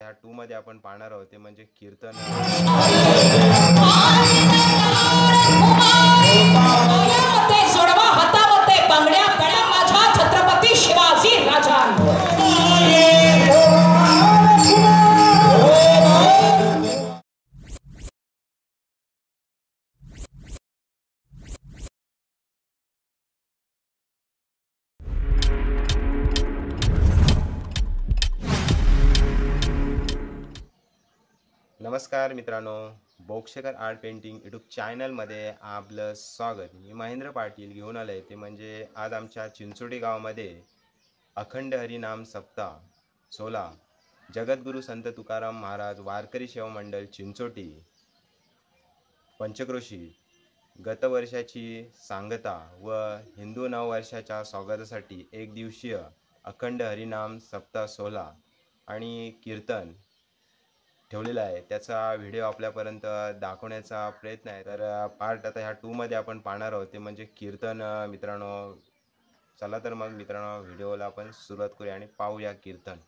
ह्या 2 मध्ये आपण पाहणार आहोत ते म्हणजे कीर्तन. छत्रपती शिवाजी राजा. नमस्कार मित्रांनो, बोक्षेकर आर्ट पेंटिंग यूट्यूब चॅनलमध्ये आपलं स्वागत. मी महेंद्र पाटील घेऊन आले ते म्हणजे आज आमच्या चिंचोटी गावामध्ये अखंड हरिनाम सप्ताह 16 जगद्गुरू संत तुकाराम महाराज वारकरी सेवा मंडळ चिंचोटी पंचक्रोशी गतवर्षाची सांगता व हिंदू नववर्षाच्या स्वागतासाठी एक दिवसीय अखंड हरिनाम सप्ताह 16 आणि कीर्तन ठेवलेला आहे. त्याचा व्हिडिओ आपल्यापर्यंत दाखवण्याचा प्रयत्न आहे. तर पार्ट आता ह्या 2 मध्ये आपण पाहणार आहोत ते म्हणजे कीर्तन. मित्रांनो, चला तर मग मित्रांनो व्हिडिओला आपण सुरुवात करूया आणि पाहूया कीर्तन.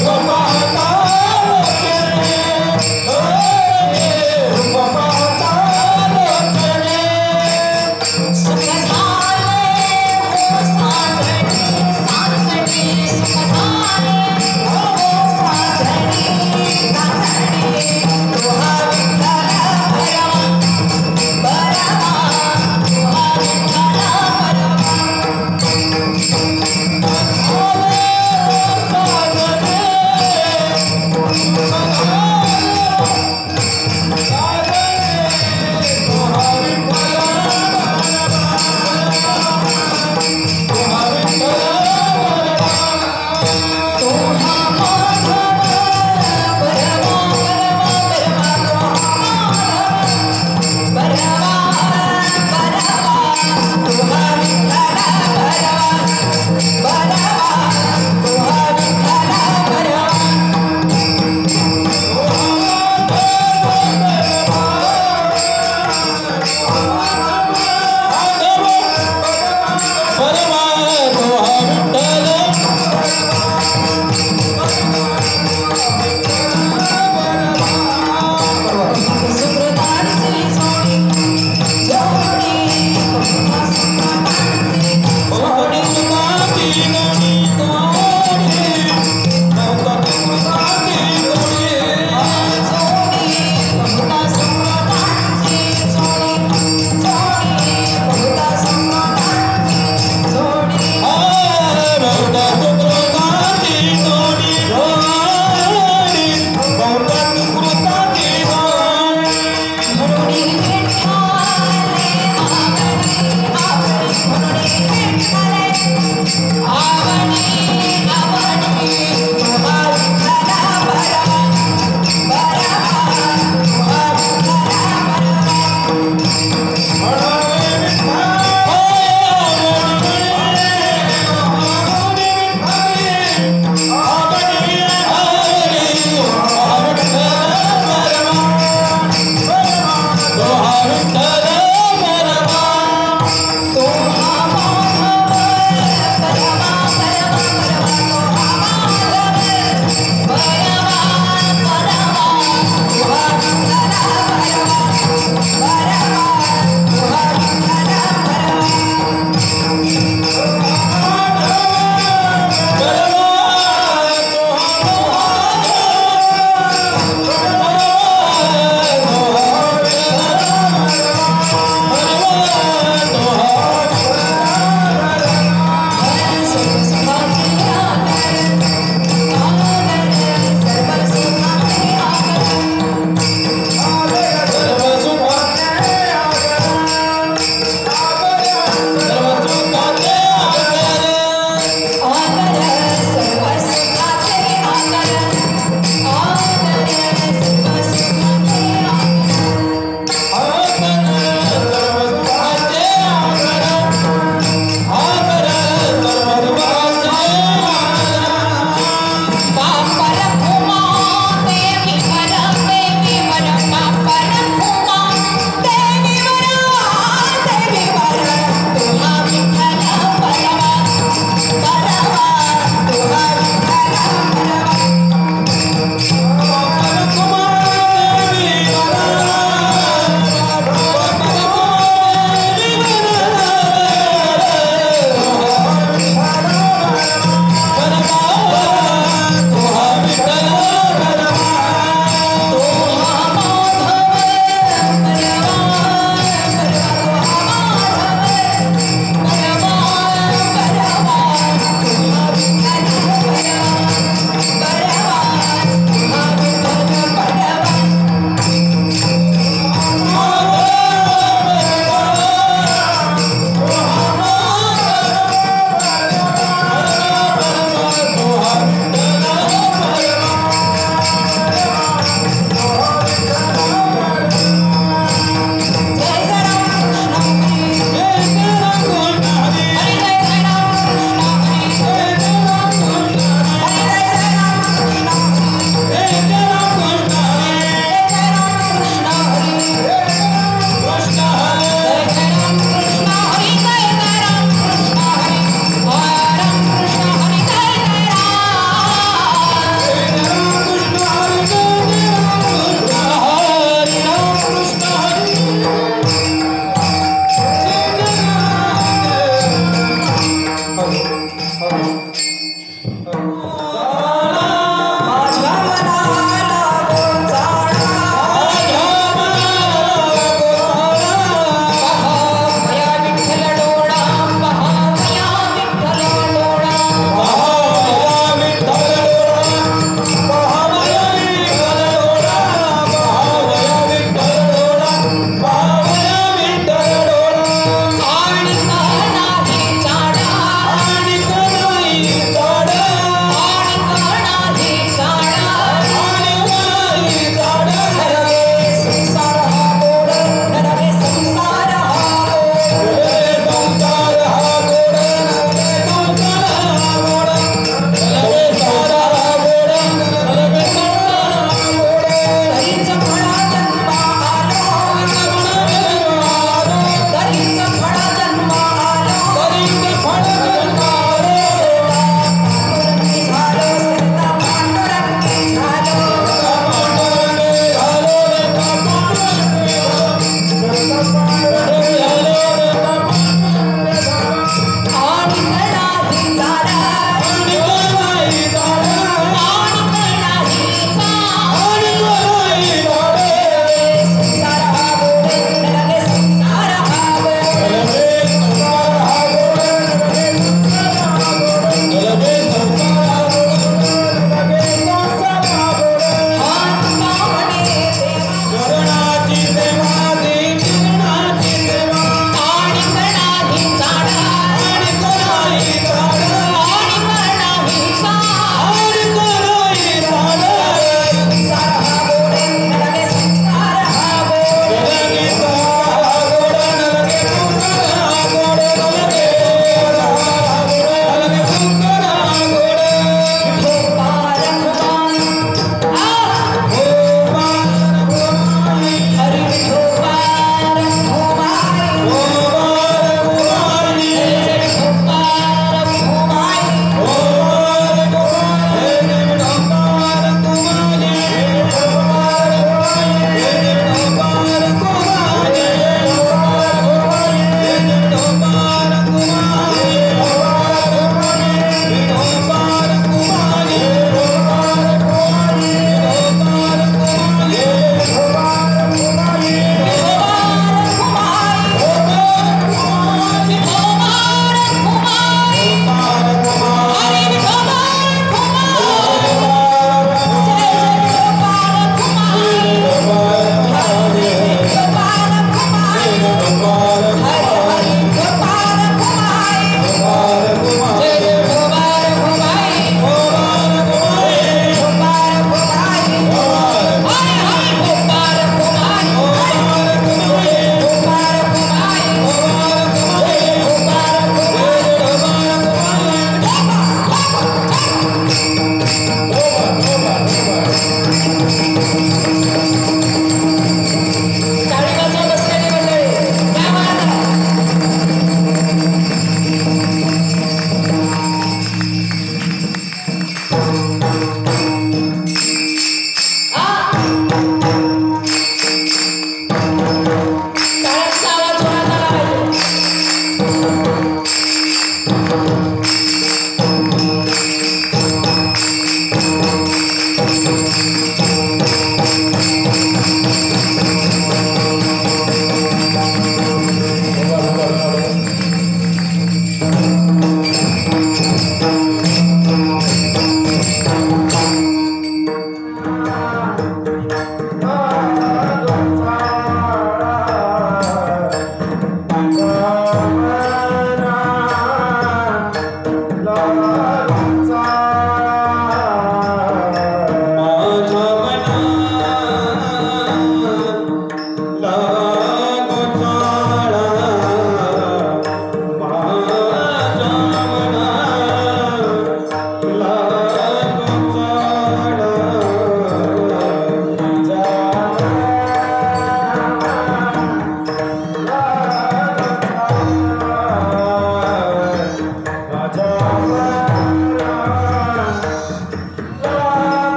Come on.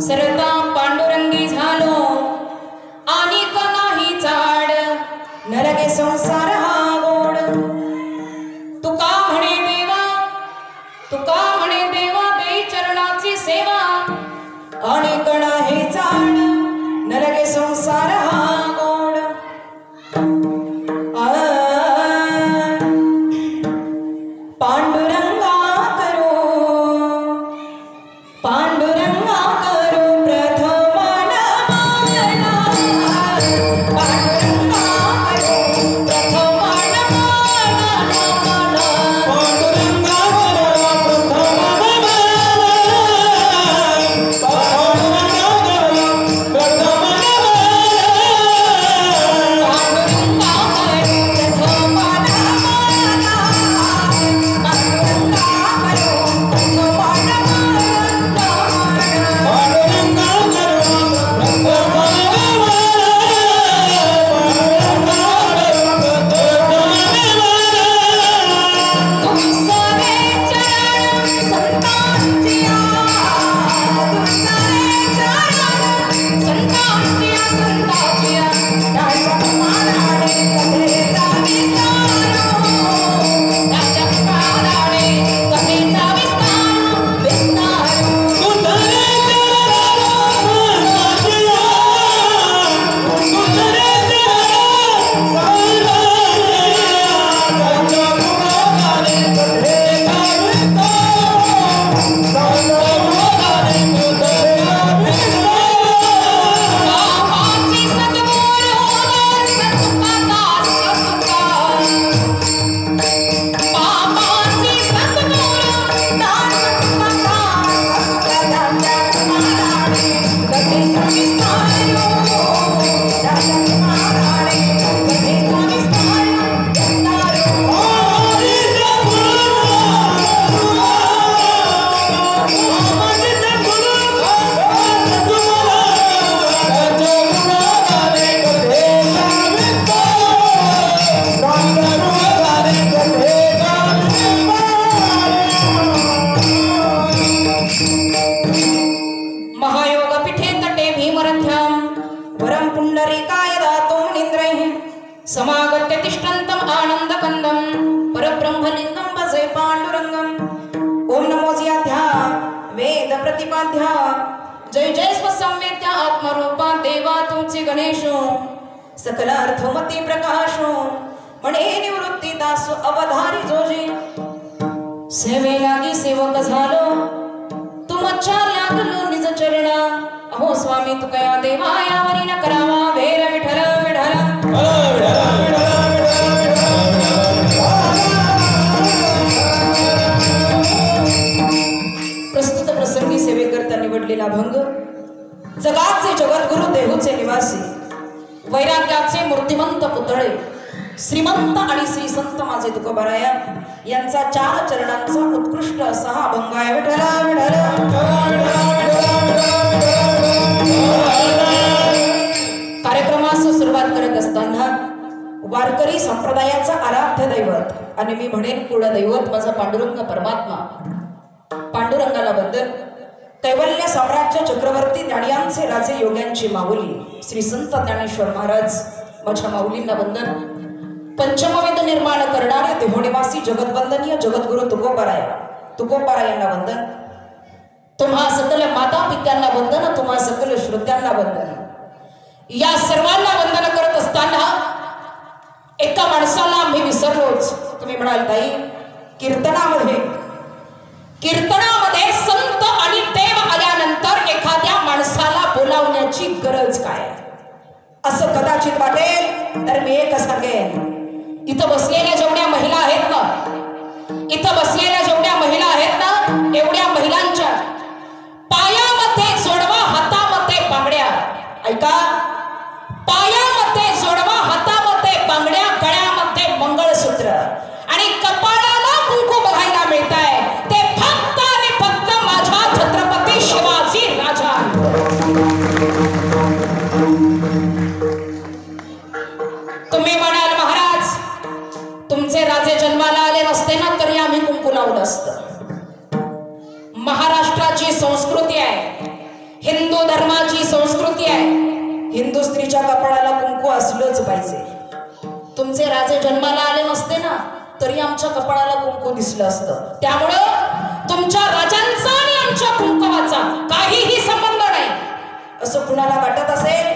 सरता पांडुरंगी झालो अनेक नाही चाड नरगे संसार हा गोड तुका म्हणे देवा देई चरणाची सेवा अनेक नाही चाड नरगे संसार हा गोड पांडुरंगा करो प्रथम लिंगम भजे पांडुरंगम. ओम नमो जियाध्या वेद प्रतिपाध्या जय जय स्वसंवेद्या आत्मरूपा देवा तुमचे गणेशो सकल अर्थमती प्रकाशो म्हणे निवृत्ती दास अवधारी जोजी. सेवे लागी सेवक झालो तुमच्या लागलो निज चरणा. अहो स्वामी तुकया देवा यावरी न करावा वेर विठल विठल. प्रस्तुत प्रसंगी सेवेकरता निवडलेला भंग जगाचे जगद्गुरु देहूचे निवासी वैराग्याचे मूर्तिमंत पुतळे श्रीमंत आणि श्री संत माझे तुकोबाराया यांचा 4 चरणांचा उत्कृष्ट असा हा अभंग आहे. विठला कार्यक्रमास सुरुवात करत असताना वारकरी संप्रदायाचा आराध्य दैवत आणि मी म्हणेन कुळदैवत माझा पांडुरंग परमात्मा पांडुरंगाला वंदन. कैवल्य साम्राज्य चक्रवर्ती ज्ञानियांचे राजे योग्यांची माऊली श्री संत ज्ञानेश्वर महाराज माझ्या माऊलींना वंदन. पंचमवेद निर्माण करणारे देहोनिवासी जगतवंदनीय जगद्गुरु तुकोबारायांना वंदन. तुम्हा सकल माता पित्यांना वंदन. तुम्हा सकल श्रोत्यांना वंदन. या सर्वांना वंदन करत असताना एका माणसाला मी विसरलोच. तुम्ही म्हणाल ताई कीर्तनामध्ये संत आणि देव आल्यानंतर एखाद्या माणसाला बोलावण्याची गरज काय असं कदाचित वाटेल तर मी एक सांगेन. इथं बसलेल्या जेवढ्या महिला आहेत ना एवढ्या महिलांच्या पायामध्ये जोडवा हातामध्ये बांगड्या. ऐका, पायामध्ये जोडवा हातामध्ये बांगड्या गळ्यामध्ये मंगळसूत्र आणि कपाळाला कुंकू बघायला मिळत आहे. ते फक्त आणि फक्त माझ्या छत्रपती शिवाजी राजा. तुम्ही म्हणाल महाराज तुमचे राजे जन्माला आले नसते ना तरी आम्ही कुंकू लावलं असतं. महाराष्ट्राची संस्कृती आहे, हिंदू धर्माची संस्कृती आहे. हिंदू स्त्रीच्या कपाळाला कुंकू असलंच पाहिजे. तुमचे राजे जन्माला आले नसते ना तरी आमच्या कपाळाला कुंकू दिसलं असतं. त्यामुळं तुमच्या राजांचा आणि आमच्या कुंकवाचा काहीही संबंध नाही असं कुणाला वाटत असेल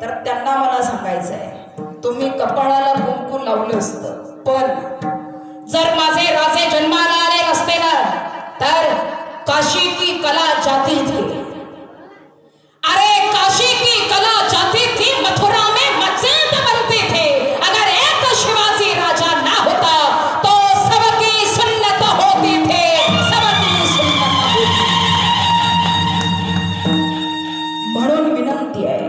तर त्यांना मला सांगायचंय तुम्ही कपाळाला कुंकू लावलं असतं. पण जर माझे राजे जन्माला आले नसते ना तर काशी की कला जाती थी. अरे काशी की कला जाती थी, मथुरा में मस्जिद बनती थी. अगर एक शिवाजी राजा ना होता तो सबकी सुन्नत होती थी, सबकी सुन्नत होती. म्हणून विनंती आहे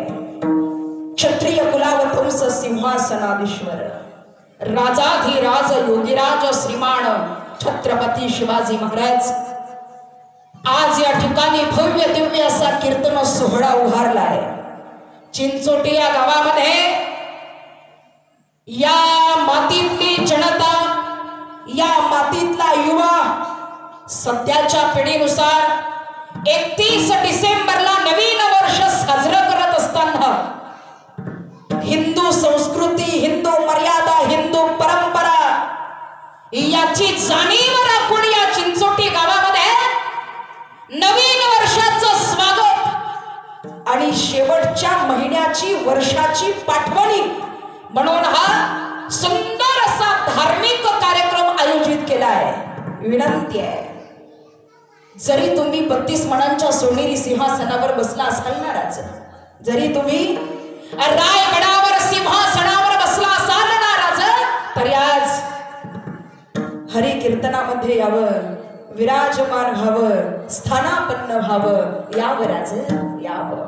क्षत्रिय कुलावतंस सिंहासनाधीश्वर राजाधिराज योगीराज श्रीमान छत्रपती शिवाजी महाराज आज या ठिकाणी भव्य दिव्य असा कीर्तन सोहळा उभारला आहे. चिंचोटी या गावामध्ये या मातीतली जनता, या मातीतला युवा सध्याच्या पिढीनुसार 31 डिसेंबरला नवीन वर्ष साजरं करत असताना हिंदू संस्कृती, हिंदू मर्यादा, हिंदू परंपरा याची जाणीव राखून या चिंचोटी गावामध्ये नवीन वर्षाचं स्वागत आणि शेवटच्या महिन्याची वर्षाची पाठवणी म्हणून हा सुंदर असा धार्मिक कार्यक्रम आयोजित केला आहे. विनंती आहे जरी तुम्ही 32 मणांच्या सोनेरी सिंहासनावर बसला असाल ना राज, जरी तुम्ही रायगडावर सिंहासनावर बसला असाल ना राज, तरी आज हरी कीर्तनामध्ये यावं, विराजमान व्हावं, स्थानापन्न व्हावं. यावं राज यावं.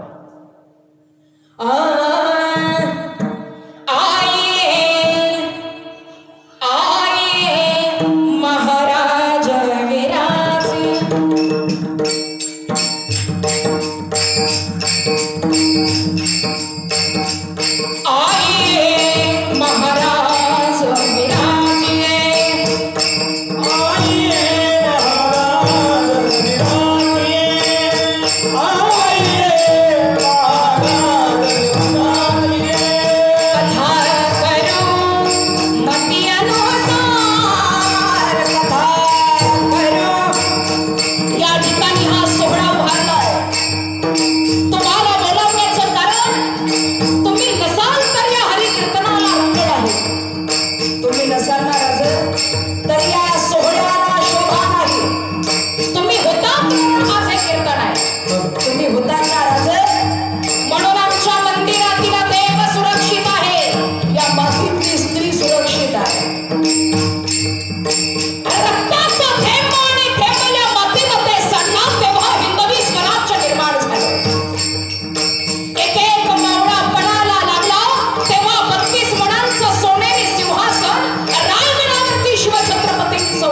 महाराज विराज आइए महाराज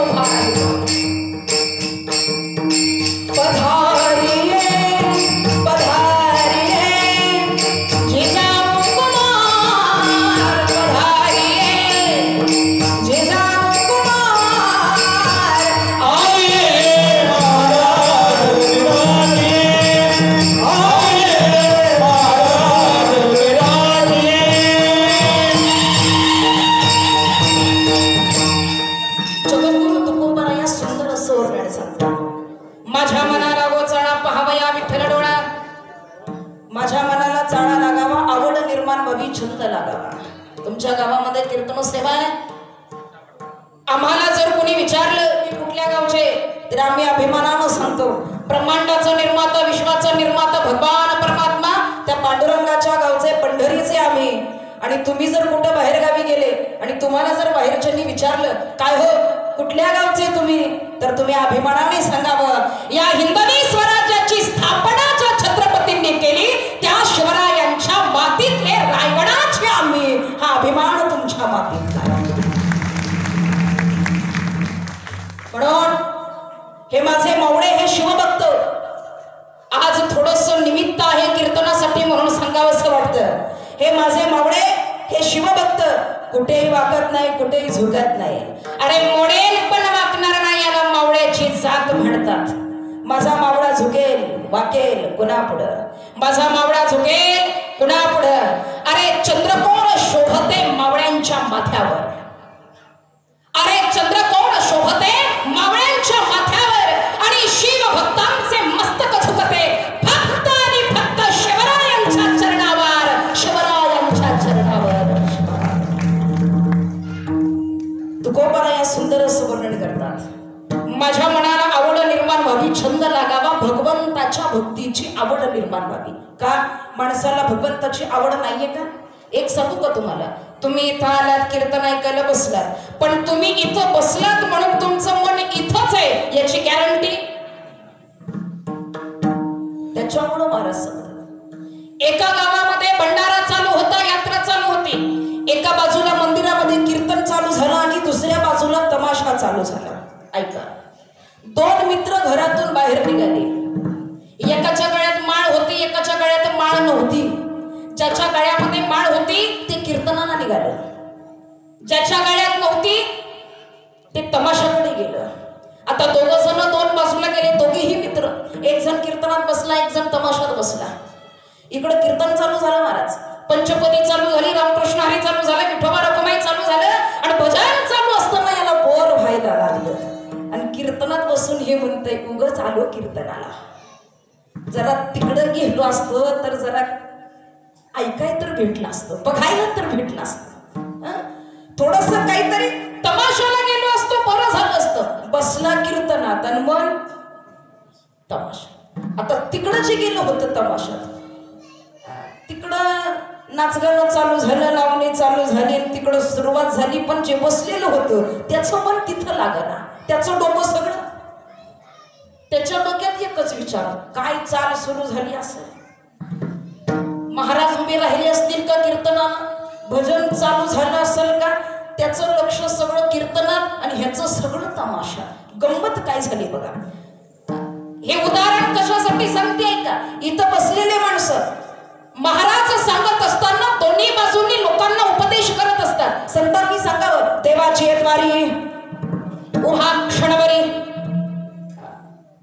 उभा राहिला. पधारिये पधारिये जिजाऊकुमार, पधारिये जिजाऊकुमार. आइए महाराज विराजिए, आइए महाराज विराजिए. जगद्गुरु तुकोबाराया सुंदर असं वर्णन सांगतात. माझ्या मनाला गोचाळा पहावया विठ्ठल डोळा, माझ्या मनाला चाळा लागावा, आवड निर्माण व्हावी, छंद लागावा. तुमच्या गावामध्ये कीर्तन सेवा आहे. आम्हाला जर कोणी विचारलं की कुठल्या गावचे, तर आम्ही अभिमानानं सांगतो ब्रह्मांडाचा निर्माता, विश्वाचा निर्माता भगवान परमात्मा त्या पांडुरंगाच्या गावचे, पंढरीचे आम्ही. आणि तुम्ही जर कुठं बाहेर गावी गेले आणि तुम्हाला जर बाहेरच्यांनी विचारलं काय हो कुठल्या गावचे तुम्ही, तर तुम्ही अभिमानाने सांगावं या हिंदवी स्वराज्याची स्थापना ज्या छत्रपतींनी केली त्या शिवरायांच्या मातीतले रायगडाचे आम्ही. हा अभिमान तुमच्या मातीतला आहे. म्हणून हे माझे मावळे, हे शिवभक्त, आज थोडस निमित्त आहे कीर्तनासाठी म्हणून सांगावंसं वाटतं. हे माझे मावळे, हे शिवभक्त कुठेही वाकत नाही, कुठेही झुकत नाही. अरे मोडेल पण वाकणार नाही, याला मावळ्याची जात म्हणतात. माझा मावळा झुकेल, वाकेल कुणापुढं, माझा मावळा झुकेल कुणापुढं. अरे चंद्रकोण शोभते मावळ्यांच्या माथ्यावर, अरे चंद्रकोण शोभते मावळ्यांच्या माथ्यावर. आणि शिवभक्तांचे मस्तक झुकते फक्त आणि फक्त शिवरायांच्या चरणावर, शिवरायांच्या चरणावर. तुकोबाराया सुंदर असं वर्णन करतात. माझ्या मनाला आवड निर्माण व्हावी, छंद लागावा, भगवंताच्या भक्तीची आवड निर्माण व्हावी. का माणसाला भगवंताची आवड नाहीये का? एक सांगू का तुम्हाला, तुम्ही इथं आलात, कीर्तन ऐकायला बसलात, पण तुम्ही इथं बसलात म्हणून तुमचं मन इथंच आहे याची गॅरंटी? त्याच्यामुळं महाराज सांगतात, एका गावामध्ये भंडारा चालू होता, यात्रा चालू होती. एका बाजूला मंदिरामध्ये कीर्तन चालू झालं आणि दुसऱ्या बाजूला तमाशा चालू झाला. ऐका, दोन मित्र घरातून बाहेर निघाले. एकाच्या गळ्यात माळ होती, एकाच्या गळ्यात माळ नव्हती. ज्याच्या गळ्यामध्ये माळ होती ते कीर्तनाला निघालं, ज्याच्या गळ्यात नव्हती ते तमाशाकडे गेलं. आता दोघ जण दोन बाजूला गेले, दोघेही मित्र. एक जण कीर्तनात बसला, एक जण तमाशात बसला. इकडं कीर्तन चालू झालं महाराज, पंचपदी चालू झाली, रामकृष्ण हरी चालू झाला, विठोबा रखुमाई चालू झालं आणि भजन चालू असताना याला बोर व्हायला लागलं. आणि कीर्तनात बसून हे म्हणतंय, उगच आलो कीर्तनाला, जरा तिकडं गेलो असतो तर जरा ऐकाय तर भेटलं असतं, बघायला तर भेटलं असतं, थोडस काहीतरी तमाशाला गेलो असतो, बरं झालं असतं. बसला कीर्तनात आणि मन तमाशा. आता तिकडं जे गेलं होतं तमाशात, तिकडं नाचगाणं चालू झालं, लावणी चालू झाली, तिकडं सुरुवात झाली, पण जे बसलेलं होतं त्याचं मन तिथं लागना. त्याचं डोकं सगळं, त्याच्या डोक्यात एकच विचार, काय चाल सुरू झाली असेल, महाराज उभे राहिले असतील का कीर्तनाला, भजन चालू झालं असेल का, त्याचं लक्ष सगळं कीर्तनात आणि ह्याचं सगळं तमाशा. गंमत काय झाली बघा. हे उदाहरण कशासाठी सांगते का, इथं बसलेले माणसं महाराज सांगत असताना दोन्ही बाजूनी लोकांना उपदेश करत असतात. संतांनी सांगावं, देवाची येतवारी उभा क्षणभरी,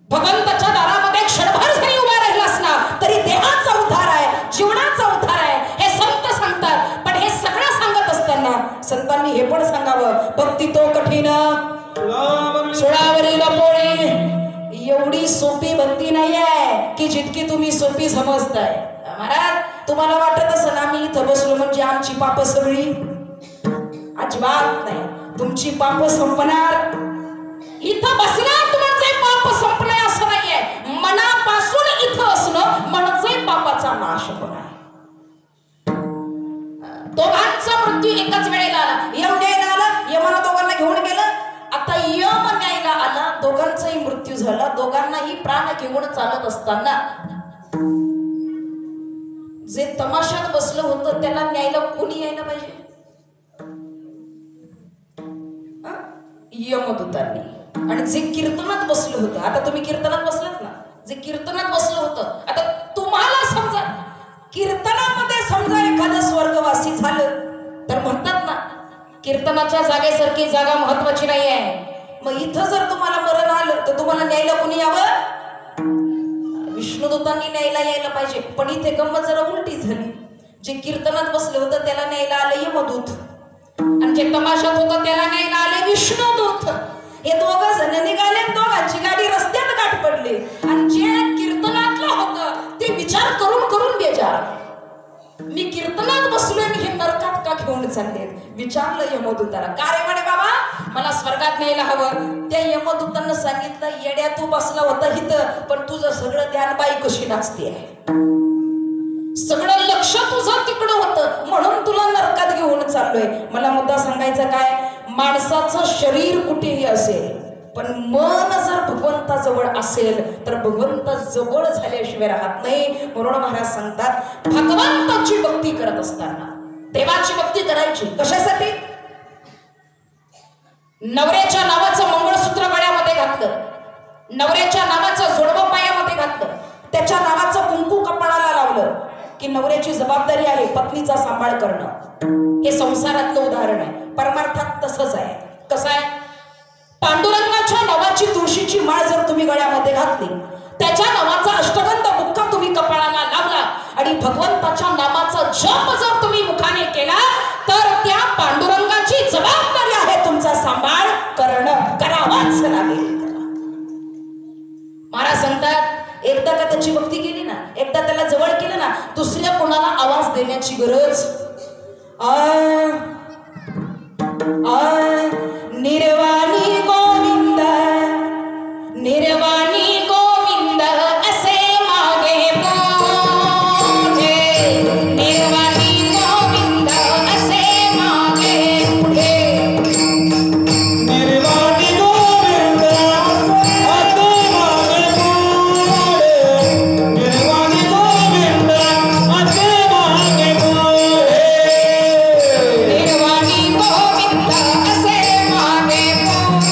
भगवंताच्या दारामध्ये क्षणभर जरी उभा राहिलास ना तरी देहाचा उद्धार आहे, जीवनाचा उद्धार आहे, हे संत सांगतात. पण हे सगळं सांगत असताना संतांनी हे पण सांगावं, भक्ती तो कठीण सोळावरील पोळी. एवढी सोपी भक्ती नाही आहे की जितकी तुम्ही सोपी समजताय. महाराज तुम्हाला वाटत असं ना मी इथं बसलो म्हणजे आमची पाप सगळी, अजिबात नाही. तुमची पाप संपणार, इथं बसलात म्हणजे पाप संपलंय असं नाहीये. मनापासून इथं असणं म्हणजे पापाचा नाश होणार. दोघांचा मृत्यू एकाच वेळेला आला. यम न्यायला आला, यमानं दोघांना घेऊन गेलं. आता यम न्यायला आला, दोघांचाही मृत्यू झाला. दोघांनाही प्राण घेऊन चालत असताना जे तमाशात बसलं होतं त्याला न्यायला कोणी यायला पाहिजे? यमदूतांनी. आणि जे कीर्तनात बसलं होतं, आता तुम्ही कीर्तनात बसलात ना, जे कीर्तनात बसलं होतं, आता तुम्हाला समजा कीर्तनामध्ये समजा एखादं स्वर्गवासी झालं तर म्हणतात ना, कीर्तनाच्या जागेसारखी जागा महत्वाची नाही आहे. मग इथं जर तुम्हाला मरण आलं तर तुम्हाला न्यायला कोणी यावं? विष्णुदूतांनी न्यायला यायला पाहिजे. पण इथे गंमत जरा उलटी झाली. जे कीर्तनात बसले होतं त्याला न्यायला आले यमदूत, आणि जे तमाशात होतं त्याला न्यायला आले विष्णुदूत. हे दोघं जण निघाले, दोघांची गाडी रस्त्यात गाठ पडली. आणि जे कीर्तनातलं होतं ते विचार करून करून बेजार, मी कीर्तनात बसलोय आणि हे नरकात का घेऊन चाललेत. विचारलं यमदूताला, का रे म्हणे बाबा, मला स्वर्गात न्यायला हवं. त्या यमदूतांना सांगितलं, येड्या तू बसला होता इथं, पण तुझं सगळं ध्यान बाई कशी नाचते आहे, सगळं लक्ष तुझं तिकडं होतं, म्हणून तुला नरकात घेऊन चाललोय. मला मुद्दा सांगायचा काय, माणसाचं शरीर कुठेही असेल पण मन जर भगवंताजवळ असेल तर भगवंत जवळ झाल्याशिवाय राहत नाही. म्हणून महाराज सांगतात, भगवंताची भक्ती करत असताना देवाची भक्ती करायची. कशासाठी? नवऱ्याच्या नावाचं मंगळसूत्र गळ्यामध्ये घातलं, नवऱ्याच्या नावाचं जोडवं पायामध्ये घातलं, त्याच्या नावाचं कुंकू कपाळाला लावलं की नवऱ्याची जबाबदारी आहे पत्नीचा सांभाळ करणं. हे संसारातलं उदाहरण आहे. परमार्थात तसंच आहे. कसं आहे? पांडुरंगाच्या नावाची तुळशीची माळ जर तुम्ही गळ्यामध्ये घातली, त्याच्या नावाचा अष्टगंध बुक्का तुम्ही कपाळाला लावला आणि भगवंताच्या नामाचा जप जर तुम्ही मुखाने केला तर त्या पांडुरंगाची जबाबदारी आहे तुमचा सांभाळ करणं, करावाच लागेल. महाराज सांगतात, एकदा का त्याची भक्ती केली ना, एकदा त्याला जवळ केलं ना, दुसऱ्या कोणाला आवाज देण्याची गरज निर्वाणी गोविंद, निर्वाणी गोविंद असे मागे पुढे, निर्वाणी गोविंद असे मागे पुढे, निर्वाणी गोविंद असे मागे पुढे, निर्वाणी गोविंद असे मागे पुढे, निर्वाणी गोविंद असे मागे पुढे,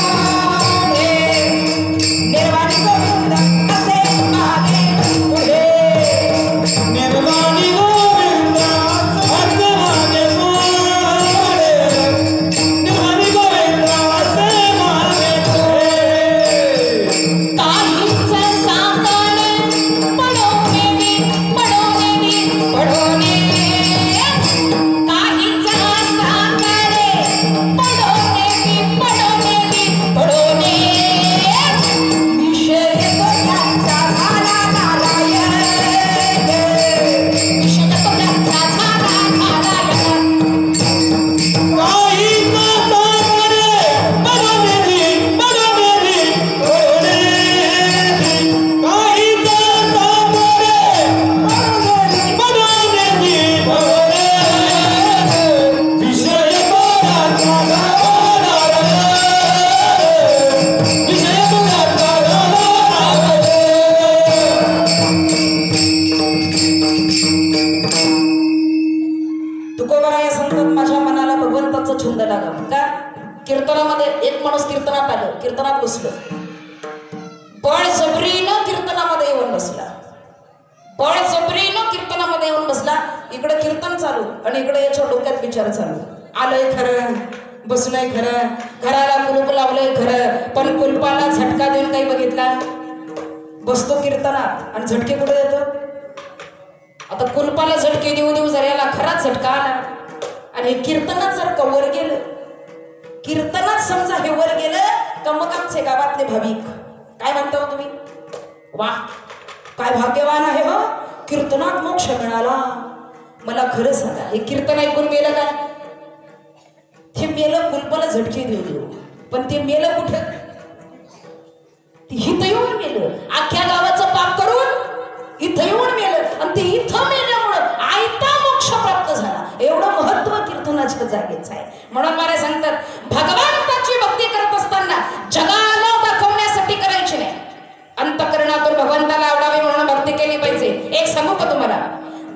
निर्वाणी गोविंद असे मागे पुढे, निर्वाणी गोविंद असे मागे पुढे, निर्वाणी गोविंद असे मागे पुढे. काहीच सांगणे पडोने मी, पडोने मी, पडोने, काहीच सांगणे पडोने मी, पडोने मी, पडोने, विषय कोणाचा झाला नारायण, विषय कोणाचा झाला नारायण. काहीच सांगणे पडोने मी, पडोने मी, पडोने, काहीच सांगणे पडोने मी, पडोने, विषय कोणाचा झाला विषय कोणाचा झाला. तुकोबाराया सांगतात, माझ्या मनाला भगवंताचा छंद लागला. का? कीर्तनामध्ये एक माणूस कीर्तनात आलं, कीर्तनात बसलं, बळजबरीनं कीर्तनामध्ये येऊन बसला, बळजबरीनं कीर्तनामध्ये येऊन बसला. इकडे कीर्तन चालू आणि इकडे याच्या डोक्यात विचार चालू. आलंय खरं, बसलंय खरं, घराला कुलूप लावलंय खरं, पण कुलपाला झटका देऊन काही बघितला? बसतो कीर्तनात आणि झटके कुठे देतो? आता कुलपाला झटके देऊ देऊ जर याला खराच झटका आला आणि कीर्तनात जर का वर गेलं, कीर्तनात समजा हे वर गेलं तर मग आमचे गावातले भाविक काय म्हणता हो तुम्ही? वा, काय भाग्यवान आहे हो, कीर्तनात मोक्ष मिळाला. मला खरं सांगा, हे कीर्तन ऐकून गेलं काय? ते मेलं कुलपाला झटके देऊ देऊ, पण ते मेलं कुठं? इथं येऊन मेलं, अख्ख्या गावाचं पाप करून इथं येऊन मेलं आणि ते इथं मेल्यामुळं आयता मोक्ष प्राप्त झाला. एवढं महत्व कीर्तनाच्या जागेच आहे. म्हणून महाराज सांगतात, भगवंताची भक्ती करत असताना जगाला दाखवण्यासाठी करायची नाही, अंतःकरणातून भगवंताला आवडावे म्हणून भक्ती केली पाहिजे. एक सांगू का तुम्हाला,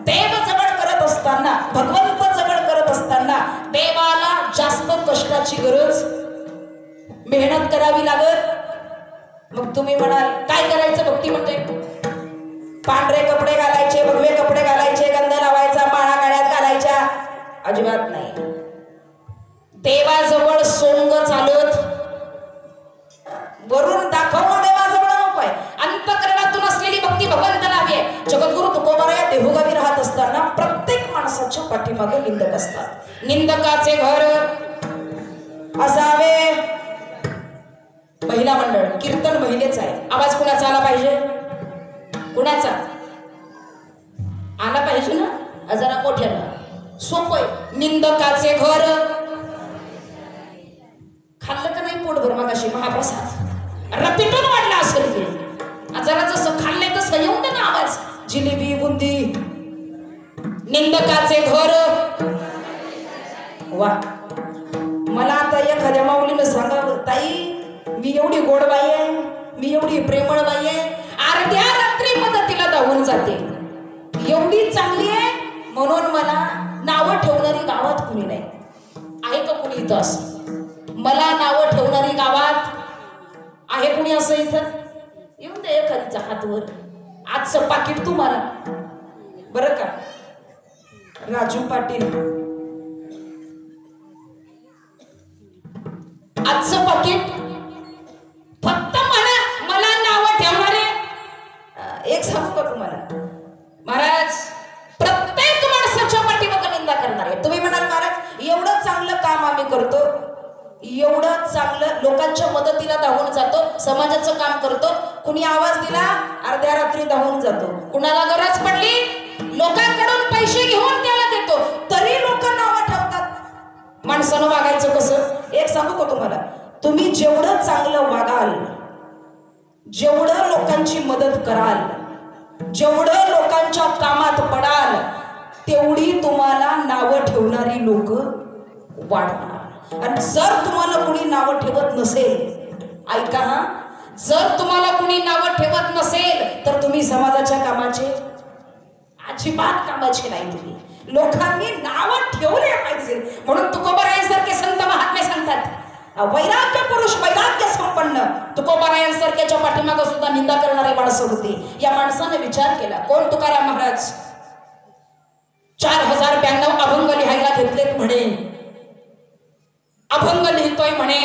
देव जवळ करत असताना, भगवंत जवळ करत असताना देवाला जास्त कष्टाची गरज. मेहनत करावी लागत. मग तुम्ही म्हणाल काय करायचं भक्ती म्हणजे? पांढरे कपडे घालायचे, भगवे कपडे घालायचे, गंध लावायचा, माळा गाड्यात घालायच्या? अजिबात नाही. देवाजवळ सोंग चालत वरून दाखवणं देवाजवळ नकोय. अंतःकरणातून असलेली भक्ती भगवंताला हवी आहे. जगद्गुरु तुकोबाराया देहगावी राहत असताना प्रत्येक माणसाच्या पाठीमागे निंदक असतात. निंदकाचे घर असावे. महिला मंडळ कीर्तन महिलेच आहे. आवाज कुणाचा आला पाहिजे? कुणाचा आला पाहिजे ना? जरा मोठ्यानं. सोपय. निंदकाचे घर खाल्लं का नाही पोटभर? मग अशी महाप्रसाद रपिटून वाढला असेल ते. जरा जसं खाल्लंय तसं येऊन दे ना आवाज. जिलेबी बुंदी. निंदकाचे घर. वा. मला आता एखाद्या माऊलीनं सांगावं, ताई मी एवढी गोड बाई आहे, मी एवढी प्रेमळ बाई आहे, अर्ध्या रात्री मदतीला धावून जाते, एवढी चांगली आहे म्हणून मला नावं ठेवणारी गावात कुणी नाही. आहे का कुणी इथं असं? मला नावं ठेवणारी गावात आहे कुणी असं इथं? येऊन दे एखादीच्या हातवर. आजचं पाकिट तुम्हाला बरं का? राजू पाटील आजचं पाकिट फक्त मला नावं ठेवणारे. एक सांगू का तुम्हाला महाराज? प्रत्येक माणसाच्या पाठीमागे निंदा करणारे. तुम्ही म्हणाल महाराज एवढं चांगलं काम आम्ही करतो, एवढं चांगलं लोकांच्या मदतीला धावून जातो, समाजाचं काम करतो, कुणी आवाज दिला अर्ध्या रात्री धावून जातो, कुणाला गरज पडली लोकांकडून पैसे घेऊन त्याला देतो, तरी लोक नावं ठेवतात. माणसानं वागायचं कसं? एक सांगू का तुम्हाला? तुम्ही जेवढं चांगलं वागाल, जेवढं लोकांची मदत कराल, जेवढं लोकांच्या कामात पडाल, तेवढी तुम्हाला नावं ठेवणारी लोक वाढणार. आणि जर तुम्हाला कुणी नावं ठेवत नसेल, ऐका हा, जर तुम्हाला कुणी नावं ठेवत नसेल तर तुम्ही समाजाच्या कामाचे अजिबात कामाचे नाही. तुम्ही लोकांनी नावं ठेवले पाहिजे. म्हणून तुकोबारायांसारखे संत महात्मे सांगतात, वैराग्य पुरुष वैराग्य संपन्न. तुकोबारायांसारख्याच्या पाठीमागे सुद्धा निंदा करणारे माणसं होते. या माणसाने विचार केला. कोण? तुकाराम महाराज. 4092 अभंग लिहायला घेतलेत म्हणे. अभंग लिहितोय म्हणे.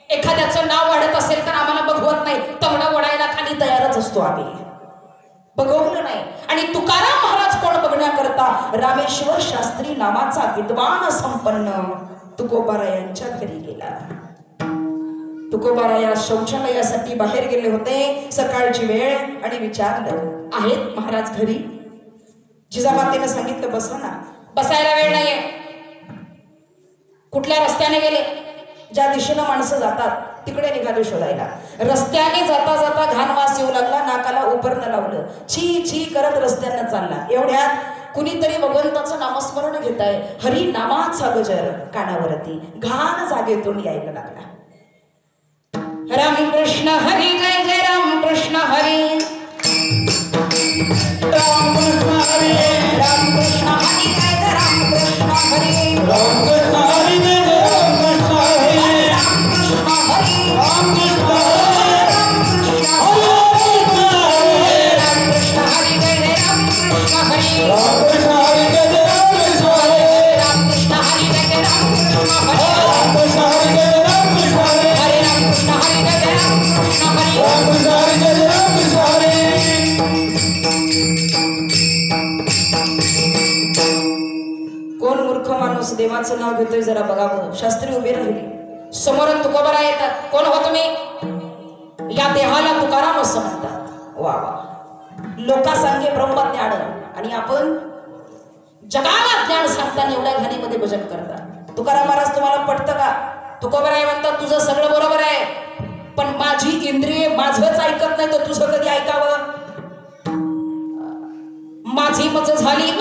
एखाद्याचं नाव वाढत असेल तर आम्हाला बघवत नाही, तंगडं वडायला खाली तयारच असतो आम्ही, बघवलं नाही. आणि तुकाराम महाराज कोण बघण्याकरता रामेश्वर शास्त्री नावाचा विद्वान संपन्न तुकोबारायांच्या घरी गेला. तुकोबाराया शौचालयासाठी बाहेर गेले होते. सकाळची वेळ आणि विचारलं, आहेत महाराज घरी? जिजामातेनं सांगितलं बसा ना. बसायला वेळ नाहीये. कुठल्या रस्त्याने गेले? ज्या दिशेनं माणसं जातात तिकडे निघाले शोधायला. रस्त्याने जाता जाता घाण वास येऊ लागला, नाकाला उपरणं लावलं, छी छी करत रस्त्यानं चालला. एवढ्यात कुणीतरी भगवंताचं नामस्मरण घेत आहे. हरी नामाचा गजर कानावरती घाण जागेतून यायला लागला. राम कृष्ण हरी जय जय राम कृष्ण हरी. राम कृष्ण हरी. राम कृष्ण हरी जय जय राम कृष्ण हरी. राम कृष्ण हरी जय जय राम कृष्ण हरी. राम कृष्ण हरी. राम कृष्ण हरी. राम कृष्ण हरी जय जय राम कृष्ण हरी. राम कृष्ण हरी जय जय राम कृष्ण हरी. राम कृष्ण हरी जय जय राम कृष्ण हरी. राम कृष्ण हरी जय जय राम कृष्ण हरी. हरे राम कृष्ण हरी जय जय राम कृष्ण हरी. राम कृष्ण हरी जय जय राम कृष्ण हरी. कोण मूर्ख माणूस देवाचं नाव घेतोय जरा बघावं. शास्त्री उभे राहिले. समोर तुकोबारा येतात. कोण हो तुम्ही? या देहाला तुकाराम असं म्हणतात. वा वा. लोकांसांगे ब्रह्मज्ञान आणि आपण जगाला ज्ञान सांगताना एवढ्या घाणीमध्ये भजन करता. तुकाराम महाराज तुम्हाला पटतं का? तुकोबाराय म्हणतात तुझं सगळं बरोबर आहे, पण माझी इंद्रिय माझंच ऐकत नाही तर तुझं कधी ऐकावं? माझी मज झाली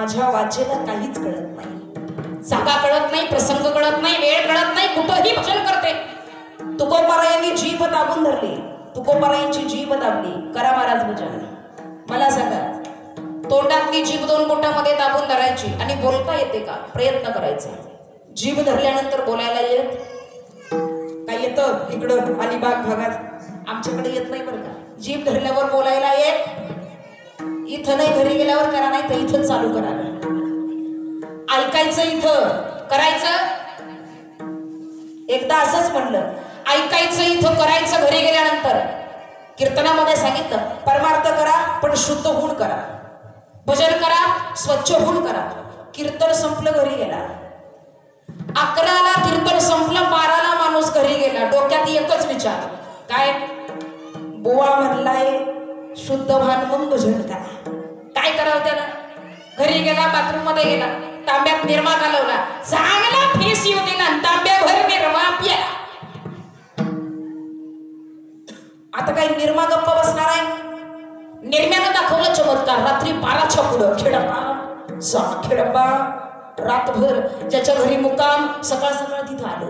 माझ्या वाचेला काहीच कळत नाही, जागा कळत नाही, प्रसंग कळत नाही, वेळ कळत नाही, कुठंही भजन करते. तुकोबारायांनी जीभ दाबून धरली, तुकोबारायांची जीभ दाबली. करा महाराज भजन. मला सांगा, तोंडातली जीभ 2 बोटामध्ये दाबून धरायची आणि बोलता येते का? प्रयत्न करायचा. जीभ धरल्यानंतर बोलायला येत काय? येतं इकडं अलिबाग भागात, आमच्याकडे येत नाही बरं का. जीभ धरल्यावर बोलायला येत. इथं नाही, घरी गेल्यावर करा, नाही तर इथं चालू करा. ऐकायचं, इथं करायचं. एकदा असंच म्हणलं, ऐकायचं इथं, करायचं घरी गेल्यानंतर. कीर्तनामध्ये सांगितलं, परमार्थ करा पण शुद्ध होऊन करा, भजन करा स्वच्छ होऊन करा. कीर्तन संपलं, घरी गेला. 11ला कीर्तन संपलं, 12ला माणूस घरी गेला. डोक्यात एकच विचार, काय? बुवा म्हणलाय शुद्ध भान मग भजन करा. काय करावं त्याला? घरी गेला, बाथरूम मध्ये गेला, तांब्यात निरमा घालवला, चांगला फेस येऊ दिला, तांब्याभर निरमा प्याला. आता काही निरमा गप्पा बसणार आहे? निरम्यानं दाखवलं चमत्कार. रात्री 12च्या पुढं खेडबा रातभर ज्याच्या घरी मुक्काम, सकाळ सकाळ तिथं आलो.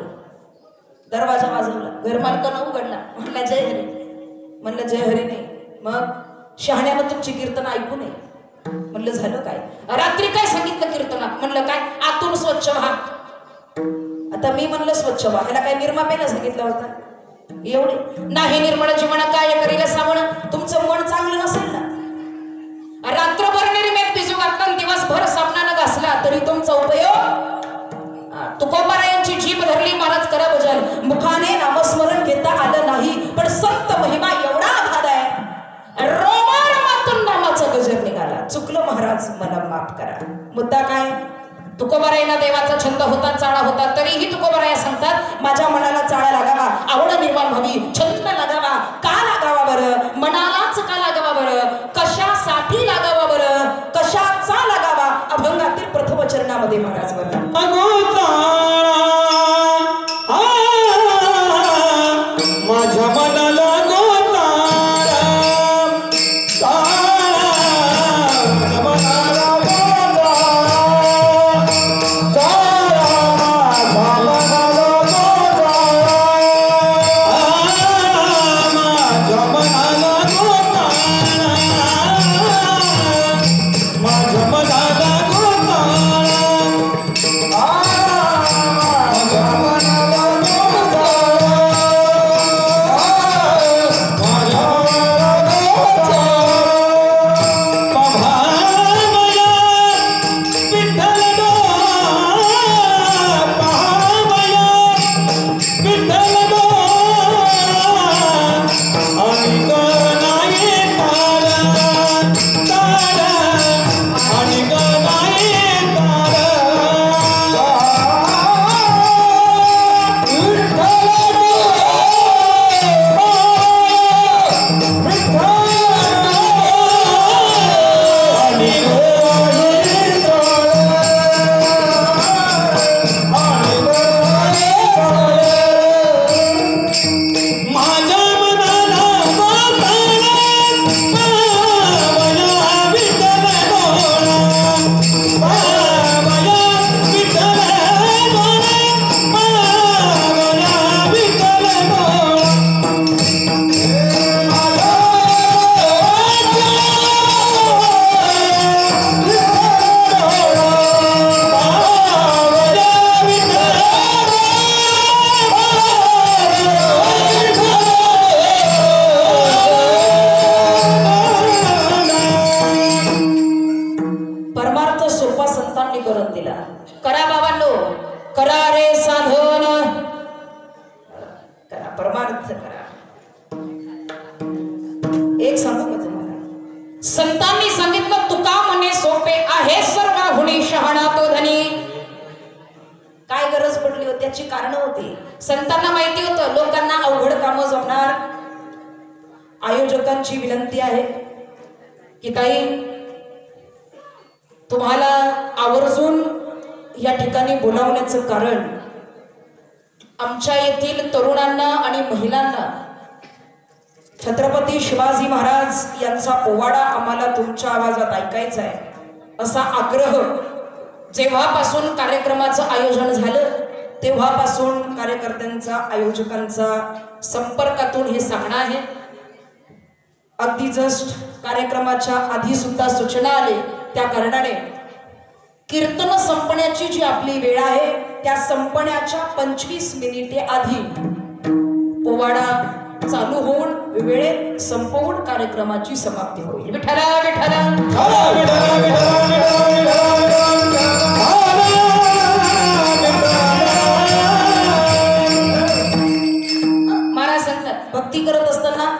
दरवाजा वाजवला, घरमालकानं उघडला. म्हणला जय हरी. म्हणलं जय हरी नाही. मग शहाण्यानं तुमची कीर्तन ऐकू नये. म्हणलं झालं काय? रात्री काय सांगितलं कीर्तनात? म्हणलं काय? आतून स्वच्छ व्हा. आता मी म्हणलं स्वच्छ व्हा, ह्याला काय निरमा प्यायला सांगितलं होता? एवढे नाही. निर्मळ जीवन काय करील सावण. तुमचं मन चांगलं नसेल ना, रात्रभर निर्मेत भिजू घातला, दिवसभर साबणानं घासला तरी तुमचा उपयोग. तुकोबारायांची जीभ धरली, महाराज करा भजन. मुखाने नामस्मरण घेता आलं नाही, पण संत महिमा एवढा अगाध आहे, रोमारोमातून नामाचा गजर निघाला. चुकलं महाराज, मला माफ करा. मुद्दा काय? तुकोबारायांना देवाचा छंद होता, चाळा होता, तरीही तुकोबाराया सांगतात, माझ्या मनाला चाळा लागावा, आवड निर्माण व्हावी, छंद लागावा. का लागावा बरं? मनालाच का लागावा बरं? कशासाठी लागावा बरं? कशाचा लागावा? अभंगातील प्रथम चरणामध्ये महाराज बोलतात, माझ्या मनाला एक सांगू का तुम्हाला, संतांनी सांगितलं तुका म्हणे सोपे आहे सर्वाहुनी शहाणा तो धनी. काय गरज पडली होती? त्याची कारण होती. संतांना माहिती होतं लोकांना अवघड कामं जमणार. आयोजकांची विनंती आहे की ताई तुम्हाला आवर्जून या ठिकाणी बोलावण्याचं कारण आमच्या येथील तरुणांना आणि महिलांना छत्रपती शिवाजी महाराज यांचा पोवाडा आम्हाला तुमच्या आवाजात ऐकायचा आहे. असा आग्रह जेव्हापासून कार्यक्रमाचं आयोजन झालं तेव्हापासून कार्यकर्त्यांचा आयोजकांचा संपर्कातून हे सांगणं आहे. अगदी जस्ट कार्यक्रमाच्या आधी सुद्धा सूचना आली त्या कारणाने कीर्तन संपण्याची जी आपली वेळ आहे त्या संपण्याच्या 25 मिनिटे आधी पोवाडा चालू होऊन वेळेत संपवून कार्यक्रमाची समाप्ती होईल. विठ्ठला विठ्ठला महाराज सांगतात भक्ती करत असताना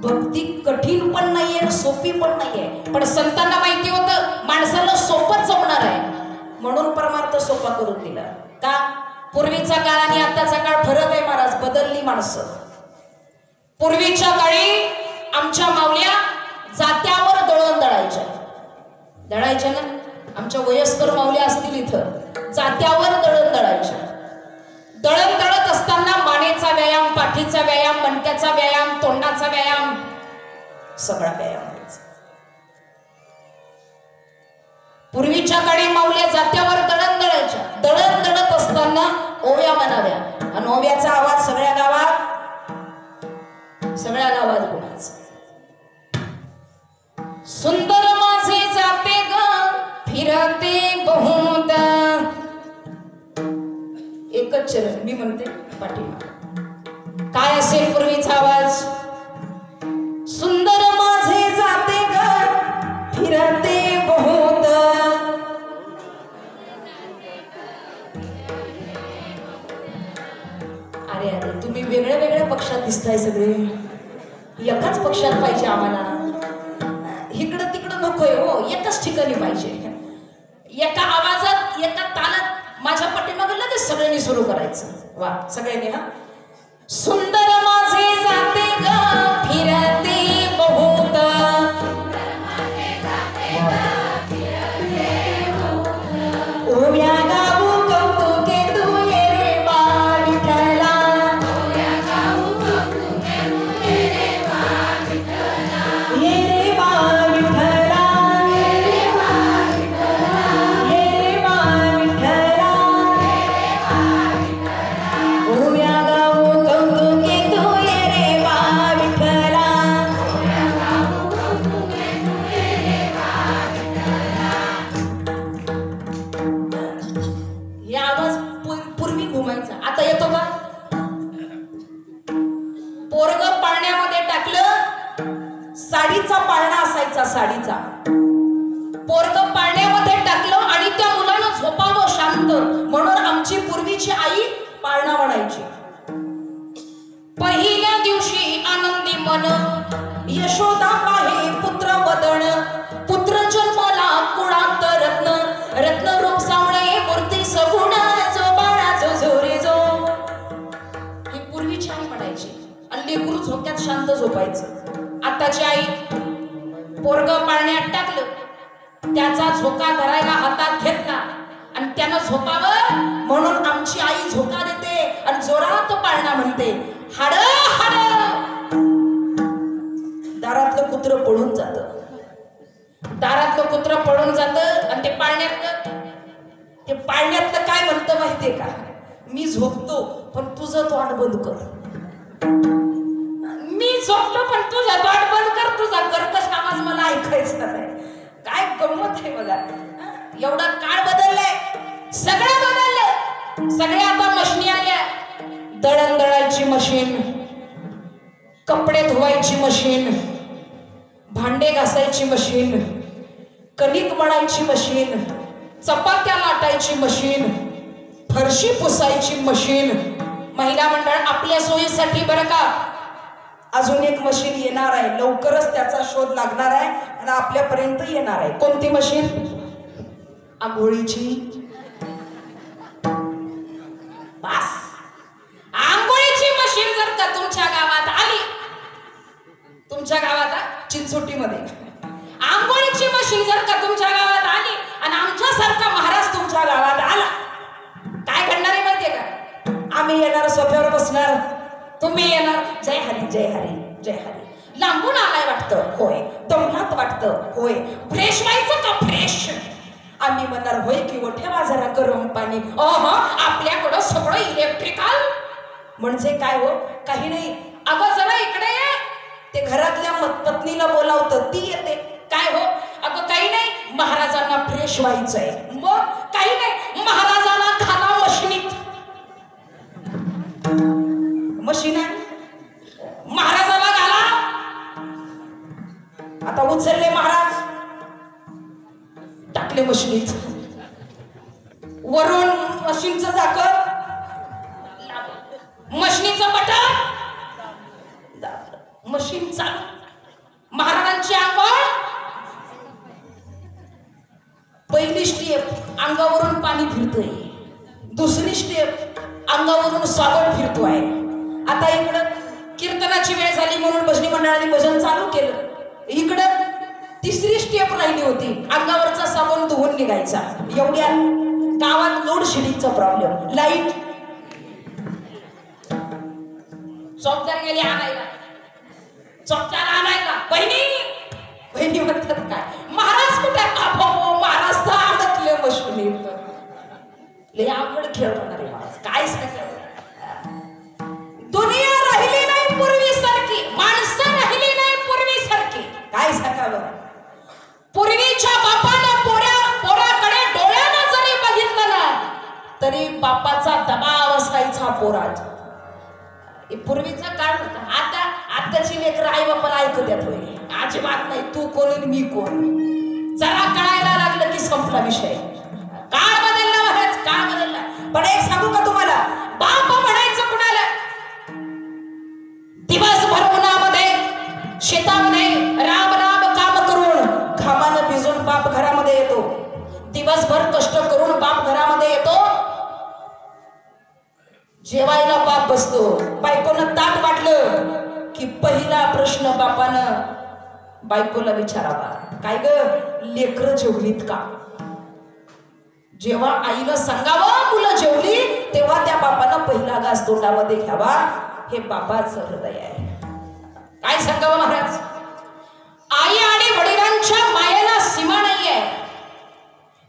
भक्ती कठीण पण नाहीये आणि सोपी पण नाहीये, पण संतांना माहिती होतं माणसाला सोपंच जमणार आहे म्हणून परमार्थ सोपा करून दिला. का? पूर्वीचा काळ आणि आताचा काळ फरक आहे महाराज. बदलली माणसं. पूर्वीच्या काळी आमच्या माऊल्या जात्यावर दळण दळायच्या ना. आमच्या वयस्कर माऊल्या असतील इथं. जात्यावर दळण दळायच्या. दळण दळत असताना मानेचा व्यायाम, पाठीचा व्यायाम, मणक्याचा व्यायाम, तोंडाचा व्यायाम, सगळा व्यायाम व्हायचा. पूर्वीच्या काळी माऊल्या जात्यावर दळण दळायच्या. दळण दळत असताना ओव्या म्हणाव्या आणि ओव्याचा आवाज सगळ्या गावात गुणाचा. सुंदर माझे जाते ग फिरते बहुदा. एकच चरण मी म्हणते पाठीमा. काय असेल पूर्वीचा आवाज? सुंदर माझे जाते ग फिरते बहुत. अरे अरे तुम्ही वेगळ्या वेगळ्या पक्षात दिसताय सगळे. एकाच पक्षात पाहिजे आम्हाला. इकडं तिकडं नकोय हो. एकाच ठिकाणी पाहिजे. एका आवाजात एका तालात माझ्या पाठीमागे लगेच सगळ्यांनी सुरू करायचं. वा सगळ्यांनी. हा सुंदर माझे जाते ग फिरते बहुत. ओव्या गाऊ कौतुके तू ये रे बा विठ्ठला. ये रे बा विठ्ठला. ये रे बा विठ्ठला. ओव्या गाऊ कौतुके तू ये रे बा विठ्ठला. हे आवाज पूर्वी घुमायचा. आता येतो का? पोरग पाळण्यामध्ये टाकलं, साडीचा पाळणा असायचा. साडीचा पोरग पाळण्यामध्ये टाकलं आणि त्या मुलानं झोपावं शांत म्हणून आमची पूर्वीची आई पाळणा म्हणायची. पहिल्या दिवशी आनंदी मन यशोदा पाहे पुत्र वदन. पुत्र जन्मला कुळात रत्न. रत्न रूप सावळे मूर्ती सगुण. जो बाळा जो झोरे जो. ही पूर्वीची आई म्हणायची. आणि लेकरू झोक्यात शांत झोपायचं. आताची आई पोरग पाळण्यात टाकलं, त्याचा झोका धरायला हातात घेतला आणि त्यानं झोपावं म्हणून आमची आई झोका देते आणि जोरात पाळणा म्हणते. हाड हाड. दारातलं कुत्र पळून जातं. दारातलं कुत्र पळून जातं आणि ते पाळण्यातलं काय म्हणतं माहितीये का? मी झोपतो पण तुझं तोंड बंद कर. मी झोपतो पण तुझा तोंड बंद कर. तुझा कर्कश आवाज मला ऐकायचा नाही. काय गंमत आहे बघा. एवढा काळ बदललाय. सगळं बदललं. सगळे आता मशिनी आल्या. दळण दळायची मशीन, कपडे धुवायची मशीन, भांडे घासायची मशीन, कणिक मळायची मशीन, चपात्या लाटायची मशीन, फरशी पुसायची मशीन. महिला मंडळ आपल्या सोयीसाठी बरं का अजून एक मशीन येणार आहे. लवकरच त्याचा शोध लागणार आहे आणि आपल्यापर्यंत येणार आहे. कोणती मशीन? आंघोळीची. बस आंघोळीची मशीन जर का तुमच्या गावात आली, तुमच्या गावात चिंचोटीमध्ये आंघोळीची मशीन जर का तुमच्या गावात आली आणि आमच्यासारखा महाराज तुमच्या गावात आला, काय घडणार आहे माहितीये का? आम्ही येणार, सोफ्यावर बसणार, तुम्ही येणार. जय हरी जय हरी जय हरी. लांबून आलाय वाटतं, होय. दमलात वाटतं, होय. फ्रेश व्हायचं का? फ्रेश. ठेवा जरा गरम पाणी. आपल्याकडं सगळं इलेक्ट्रिकल. म्हणजे काय हो? काही नाही. अगं जरा इकडे ये. ते घरातल्या पत्नीला बोलावतं, ती येते. काय हो? अगं काही नाही, महाराजांना फ्रेश व्हायचंय. मग काही नाही, महाराजांना घाला मशिनीत. मशीन आहे, महाराजाला घाला. आता उचलले महाराज, टाकले मशिनीत. वरून मशीनचं झाकण, मशिनीचं बटन, मशीन चालू. महाराजांची आंघोळ. पहिली स्टेप, अंगावरून पाणी फिरतोय. दुसरी स्टेप, अंगावरून साबण फिरतोय. आता इकडं कीर्तनाची वेळ झाली म्हणून भजनी मंडळाने भजन चालू केलं. इकडं तिसरी स्टेप राहिली होती, अंगावरचा साबण धुवून निघायचा. एवढ्या गावात लोड शेडिंगचा प्रॉब्लेम. लाईट, चौकदार गेली आणायला, चौकदार आणायला. बहिणी म्हणतात काय, महाराज कुठे? महाराज तर अडकले मशिनीत. लय अवघड खेळ होणार आहे महाराज. काय सांगायचं, दुनिया राहिली नाही पूर्वीसारखी, माणसं राहिली नाही पूर्वीसारखी. काय सांगावं, पूर्वीच्या बापानं पोराकडे डोळ्यानं जरी बघितलं ना तरी बापाचा दबाव असायचा पोरात. पूर्वीचा काळ होता. आताची लेकर आई बापाला ऐकत्यात होय? अजिबात नाही. तू कोण आणि मी कोण जरा कळायला लागलं की संपला विषय. काळ बदलला महाराज, काळ बदलला. पण एक सांगू का तुम्हाला, बाप म्हणायचं कुणाला? दिवसभर उन्हामध्ये शेतामध्ये राम राम काम करून घामानं भिजून बाप घरामध्ये येतो. दिवसभर कष्ट करून बाप घरामध्ये येतो. जेवायला बाप बसतो. बायकोनं ताट वाटलं की पहिला प्रश्न बापानं बायकोला विचारावा, काय ग लेकरं जेवलीत का? जेव्हा आईनं सांगावं मुलं जेवली, तेव्हा त्या बापानं पहिला घास तोंडामध्ये घ्यावा. हे बापाचं हृदय आहे. काय सांगावं महाराज, आई आणि वडिलांच्या मायेला सीमा नाहीये.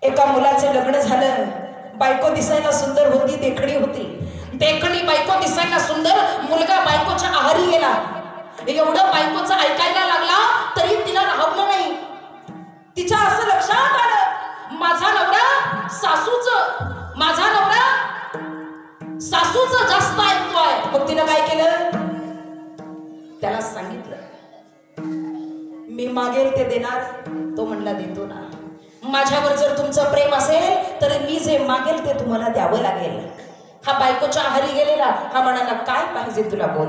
एका मुलाचे लग्न झालं. बायको दिसायला सुंदर होती, देखणी होती. देखणी बायको दिसायला सुंदर, मुलगा बायकोच्या आहारी गेला. एवढं बायकोचं ऐकायला लागला तरी तिला राहवलं नाही. तिच्या असं लक्षात आलं, माझा नवरा सासूचं जास्त ऐकतोय. मग तिनं काय केलं, त्याला सांगितलं, मी मागेल ते देणार. तो म्हणला देतो ना. माझ्यावर जर तुमचं प्रेम असेल तर मी जे मागेल ते तुम्हाला द्यावं लागेल. हा बायकोच्या आहारी गेलेला. हा म्हणाला, काय पाहिजे तुला बोल.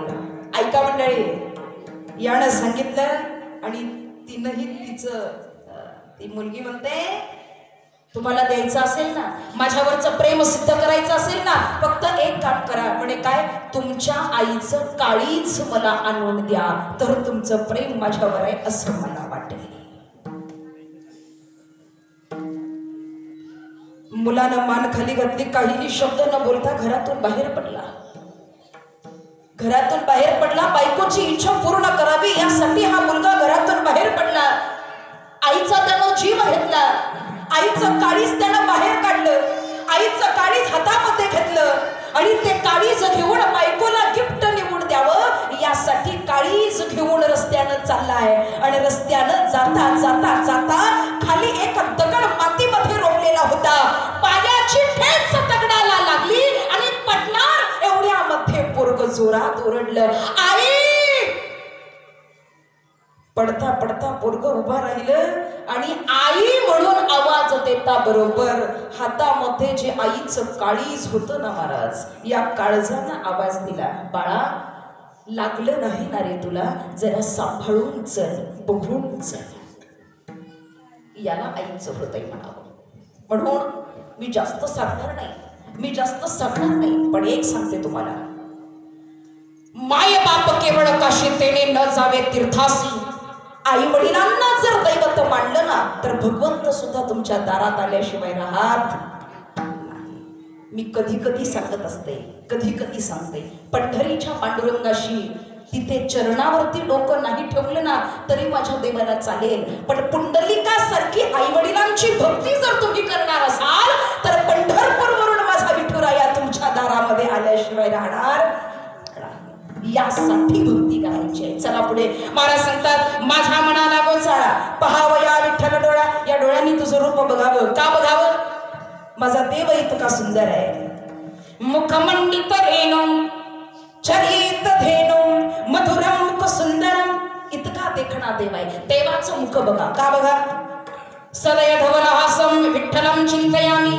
ऐका मंडळी, यानं सांगितलं आणि तिनंही ती मुलगी म्हणते, तुम्हाला द्यायचं असेल ना, माझ्यावरचं प्रेम सिद्ध करायचं असेल ना, फक्त एक काम करा. म्हणे काय, तुमच्या आईचं काळीच मला आणून द्या, तर तुमचं प्रेम माझ्यावर आहे असं मला वाटेल. मुलानं मान खाली घातली, काहीही शब्द न बोलता घरातून बाहेर पडला. बायकोची इच्छा पूर्ण करावी यासाठी हा मुलगा घरातून बाहेर पडला. आईचा त्यानं जीव घेतला. आईचं काळीज त्यानं बाहेर काढलं. आईचं काळीज हातामध्ये घेतलं आणि ते काळीज घेऊन बायकोला गिफ्ट निवडून द्यावं यासाठी काळीज घेऊन रस्त्यानं चाललाय. आणि रस्त्यानं जाता जाता जाता खाली एक दगड मातीमध्ये रोवलेला होता. पायाची ठेच दगडाला लागली आणि पडणार एवढ्यामध्ये पोरग जोरात ओरडलं, आई. पडता पडता पोरग उभा राहिलं आणि आई म्हणून आवाज देता बरोबर हातामध्ये जे आईचं काळीज होतं ना महाराज, या काळजानं आवाज दिला, बाळा लागलं नाही ना रे तुला, जरा सांभाळून चल, बघून चल. याला आईचं हृदय म्हणावं. म्हणून मी जास्त सांगणार नाही, पण एक सांगते तुम्हाला, माय बाप केवळ काशी तेने न जावे तीर्थासी. आई वडिलांना जर दैवत मानलं ना तर भगवंत सुद्धा तुमच्या दारात आल्याशिवाय राहत. मी कधी कधी सांगत असते, कधी कधी सांगते, पंढरीच्या पांडुरंगाशी तिथे चरणावरती डोकं नाही ठेवलं ना तरी माझ्या देवाला चालेल, पण पुंडलिकासारखी आई वडिलांची भक्ती जर तुम्ही करणार असाल तर पंढरपूरवरून माझा विठुराया तुमच्या दारामध्ये आल्याशिवाय राहणार, यासाठी भक्ती करायची आहे. चला पुढे. महाराज सांगतात, माझ्या मनाला गोचाळा पहावया विठ्ठल डोळा, या डोळ्यांनी तुझं रूप बघावं. का बघावं? माझा देव इतका सुंदर आहे. मुखमंडित रेणुम चरित धेनुम मधुरम मुख सुंदरम, इतका देखणा देव आहे. देवाचं मुख बघा. का बघा? सदय धवलहासम विठ्ठलम चिंतयामी,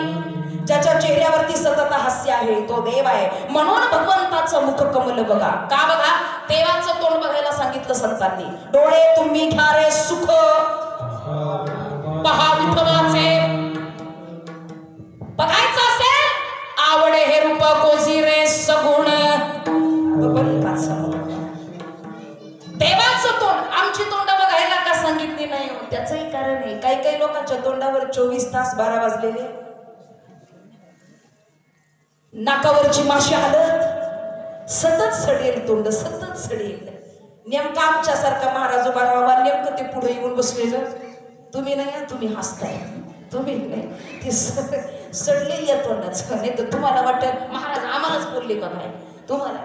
ज्याच्या चेहऱ्यावरती सतत हास्य आहे तो देव आहे. म्हणून भगवंताचं मुख कमल बघा. का बघा? देवाचं तोंड बघायला सांगितलं संतांनी. डोळे तुम्ही घ्या रे सुख पहा विठोबाचे, बघायचं असेल आवडे हे रूप कोजी रे सगुण, भगवंताचं देवाचं तोंड. आमची तोंड बघायला का सांगितली नाही? त्याचंही कारण आहे. काही काही लोकांच्या तोंडावर 24 तास 12 वाजलेले, नाकावरची माशी हालत, सतत सडेल तोंड, सतत सडेल. नेमका आमच्यासारखा महाराज उभा राहावा, नेमकं ते पुढे येऊन बसलेलं. तुम्ही नाही, तुम्ही हसताय, तुम्ही नाही, ते सडलेल्या तोंडाचं. नाही तर तुम्हाला वाटतं महाराज आम्हालाच बोलले का काय? तुम्हाला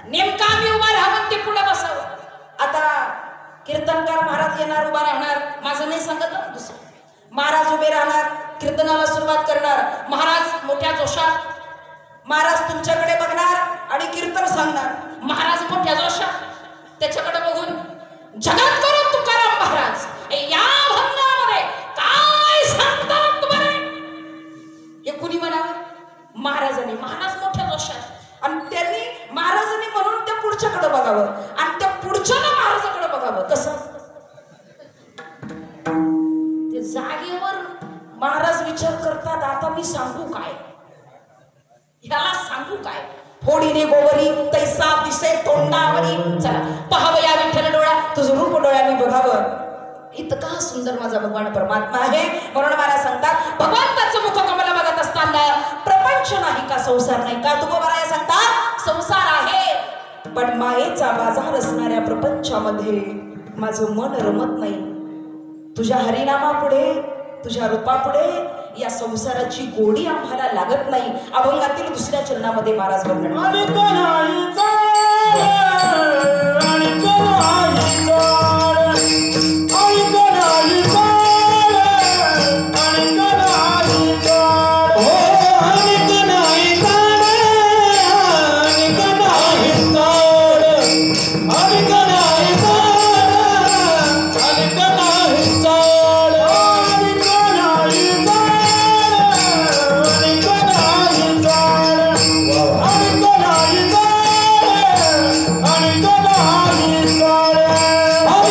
नेमका आम्ही उभा राहावं, ते पुढे बसावं. आता कीर्तनकार महाराज येणार, उभा राहणार. माझं नाही सांगत, दुसरं महाराज उभे राहणार, कीर्तनाला सुरुवात करणार. महाराज मोठ्या जोशात, महाराज तुमच्याकडे बघणार आणि कीर्तन सांगणार. महाराज मोठ्या जोशात त्याच्याकडे बघून जगत करू तुकाराम महाराज या भंगामध्ये काय सांगतात बरे, हे कुणी म्हणावं? महाराजांनी. महाराज मोठ्या जोशात आणि त्यांनी महाराजांनी म्हणून त्या पुढच्याकडे बघावं आणि त्या पुढच्याला महाराजाकडे बघावं. कसं? ते जागेवर महाराज विचार करतात, आता मी सांगू काय, ह्याला सांगू काय? फोडीने गोवरी तैसा दिसे तोंडावरी. चला पहावया विठ्ठल डोळा, तुझं रूप डोळ्यांनी बघावं. इतका सुंदर माझा भगवान परमात्मा आहे. म्हणून मला सांगतात, भगवंताचं मुख कमल बघत असताना प्रपंच नाही का, संसार नाही का? तुकोबाराया सांगतात, संसार आहे पण मायेचा बाजार असणाऱ्या प्रपंचामध्ये माझं मन रमत नाही. तुझ्या हरिनामापुढे, तुझ्या रूपापुढे या संसाराची गोडी आम्हाला लागत नाही. अभंगातील दुसऱ्या चरणामध्ये महाराज Oh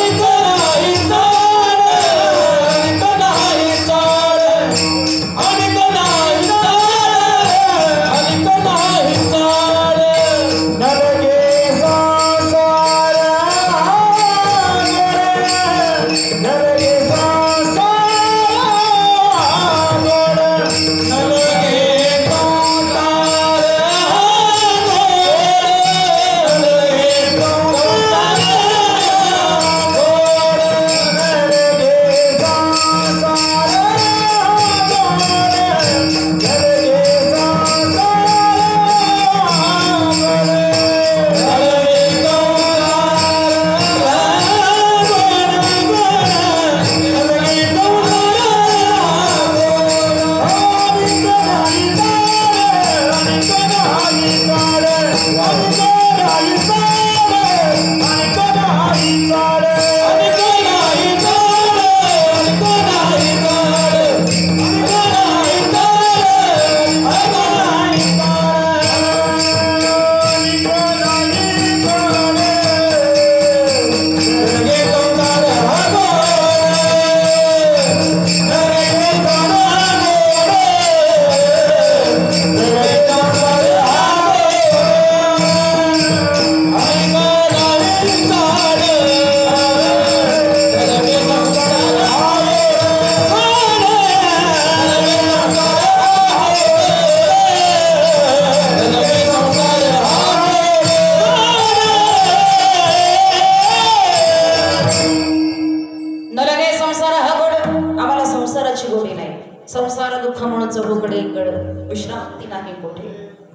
संसार हा गड, आम्हाला संसाराची गोडी नाही. संसार दुःखामुळे चबुकडे गड, विश्रांती नाही कुठे.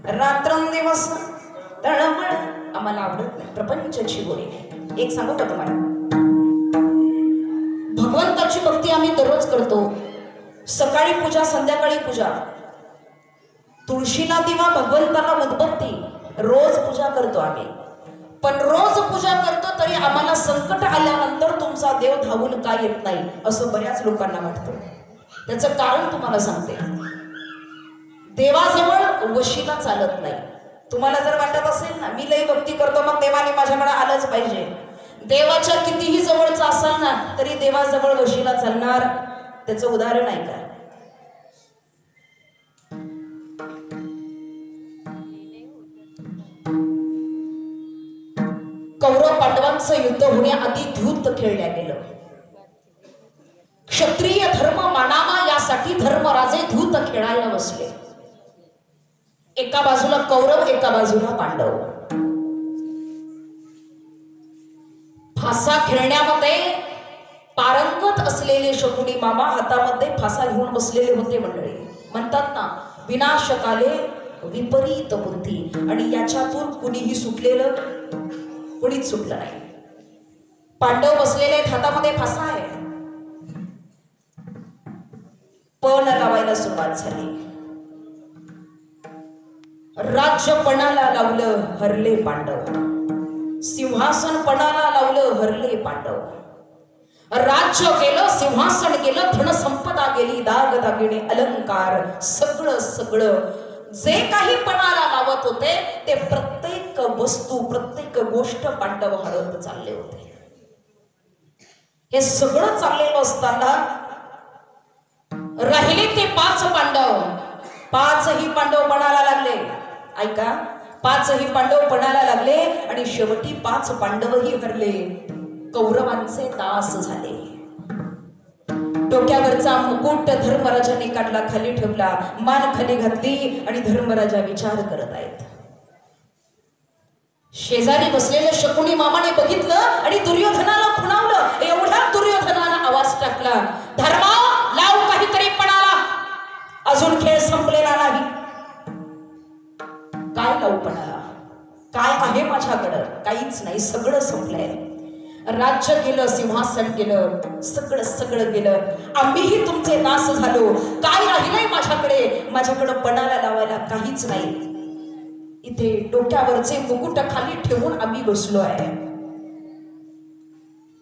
रात्रंदिवस तळमळ आम्हाला आवडत नाही. प्रपंचाची गोडी नाही. एक सांगू का तुम्हाला, भगवंताची भक्ती आम्ही दररोज करतो. सकाळी पूजा, संध्याकाळी पूजा. तुळशीला दिवा, भगवंताला उदबत्ती, रोज पूजा करतो आम्ही. पण रोज पूजा करतो तरी आम्हाला संकट आल्यानंतर तुमचा देव धावून का येत नाही असं बऱ्याच लोकांना वाटतं. त्याचं कारण तुम्हाला सांगते. देवाजवळ वशीला चालत नाही. तुम्हाला जर वाटत असेल ना मी लई भक्ती करतो मग देवाने माझ्याकडे आलंच पाहिजे, देवाच्या कितीही जवळचा असाल ना तरी देवाजवळ वशीला चालणार. त्याचं उदाहरण आहे का? कौरव पांडवांचं युद्ध होण्याआधी द्यूत खेळल्या गेलं. क्षत्रिय धर्म मानावा यासाठी धर्मराजे द्यूत खेळायला बसले. एका बाजूला कौरव, एका बाजूला पांडव. फासा खेळण्यामध्ये पारंगत असलेले शकुनी मामा हातामध्ये फासा घेऊन बसलेले होते. मंडळी म्हणतात ना, विनाशकाले विपरीत बुद्धी, आणि याच्यातून कुणीही सुटलेलं कुणीच सुटलं नाही. पांडव बसलेले हातामध्ये फासा आहे. पण लावायला सुरुवात झाली. राज्य पणाला लावलं, हरले पांडव. सिंहासन पणाला लावलं, हरले पांडव. राज्य गेलं, सिंहासन गेलं, धनसंपदा गेली, दागदागिने, अलंकार, सगळं सगळं जे काही पणाला लावत होते ते प्रत्येक वस्तू, प्रत्येक गोष्ट पांडव हरत चालले होते. हे सगळं चाललेलं असताना राहिले ते 5 पांडव. 5ही पांडव पणाला लागले. ऐका, 5ही पांडव पणाला लागले आणि शेवटी 5 पांडवही हरले. कौरवांचे दास झाले. डोक्यावरचा मुकुट धर्मराजाने काढला, खाली ठेवला, मान खाली घातली आणि धर्मराजा विचार करत आहेत. शेजारी बसलेल्या शकुनी मामाने बघितलं आणि दुर्योधनाला खुणावलं. एवढा दुर्योधनाला आवाज टाकला, धर्मा लाव काहीतरी पणाला, अजून खेळ संपलेला नाही. काय लावू पणाला? काय आहे माझ्याकडं? काहीच नाही, सगळं संपलंय. राज्य गेलं, सिंहासन गेलं, सगळं सगळं गेलं. आम्हीही तुमचे दास झालो. काय राहिलंय माझ्याकडे? माझ्याकडं पणाला लावायला काहीच नाही. इथे डोक्यावरचे मुकुट खाली ठेवून आम्ही बसलो आहे.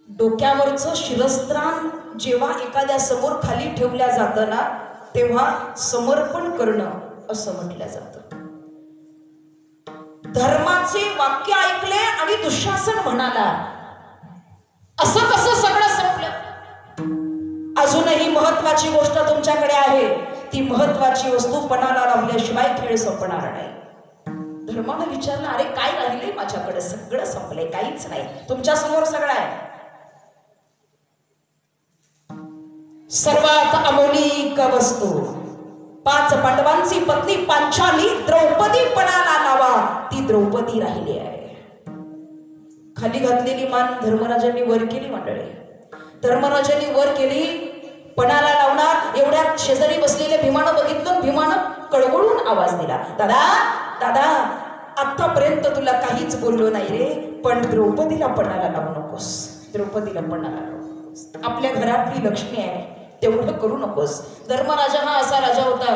डोक्यावरचं शिरस्त्राण जेव्हा एखाद्या समोर खाली ठेवल्या जातं ना तेव्हा समर्पण करणं असं म्हटलं जातं. धर्माचे वाक्य ऐकले आणि दुःशासन म्हणाला, असं कसं सगळं संपलं? अजूनही महत्वाची गोष्ट तुमच्याकडे आहे. ती महत्वाची वस्तू पणाला लावल्याशिवाय खेळ संपणार नाही. धर्मानं विचारलं, अरे काय राहिले माझ्याकडे? सगळं संपलंय, काहीच नाही, तुमच्या समोर सगळं आहे. सर्वात अमोलिक वस्तू 5 पांडवांची पत्नी पांचाली द्रौपदी पणाला लावा, ती द्रौपदी राहिली आहे. खाली घातलेली मान धर्मराजांनी वर केली. मंडळी, धर्मराजांनी वर केली, पणाला लावणार. एवढ्या शेजारी बसलेल्या भीमानं बघितलं. भीमानं कळवळून आवाज दिला, दादा दादा, आतापर्यंत तुला काहीच बोललो नाही रे, पण द्रौपदीला पणाला लावू नकोस. द्रौपदीला पणाला लावू नकोस. आपल्या घरातली लक्ष्मी आहे, तेवढं करू नकोस. धर्मराजा हा असा राजा होता,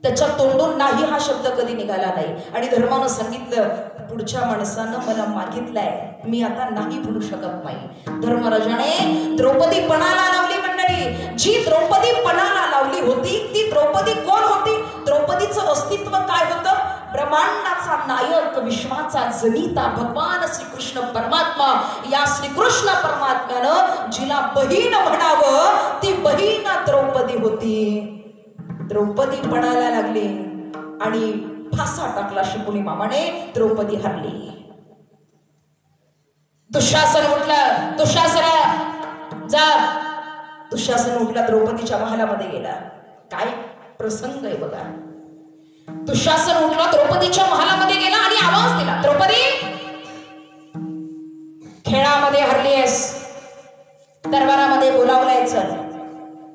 त्याच्या तोंडून नाही हा शब्द कधी निघाला नाही. आणि धर्मानं सांगितलं, पुढच्या माणसानं मला मागितलंय, मी आता नाही बोलू शकत नाही. धर्मराजाने द्रौपदी पणाला लावली. मंडळी, जी द्रौपदी पणाला लावली होती ती द्रौपदी कोण होती? द्रौपदीचं अस्तित्व काय होतं? ब्रह्मांडाचा नायक, विश्वाचा जनिता भगवान श्रीकृष्ण परमात्मा. या श्रीकृष्ण परमात्म्यानं जिला बहीण म्हणावं ती बहीण द्रौपदी होती. द्रौपदी पणाला लागली आणि फासा टाकला शकुनी मामाने. द्रौपदी हरली. दुःशासन उठला, दुःशासना जा. दुःशासन उठला, द्रौपदीच्या महालामध्ये गेला. काय प्रसंग आहे बघा. दुःशासन उठला, द्रौपदीच्या महालामध्ये गेला आणि आवाज दिला, द्रौपदी खेळामध्ये हरली आहेस, दरबारामध्ये बोलावलंय चल.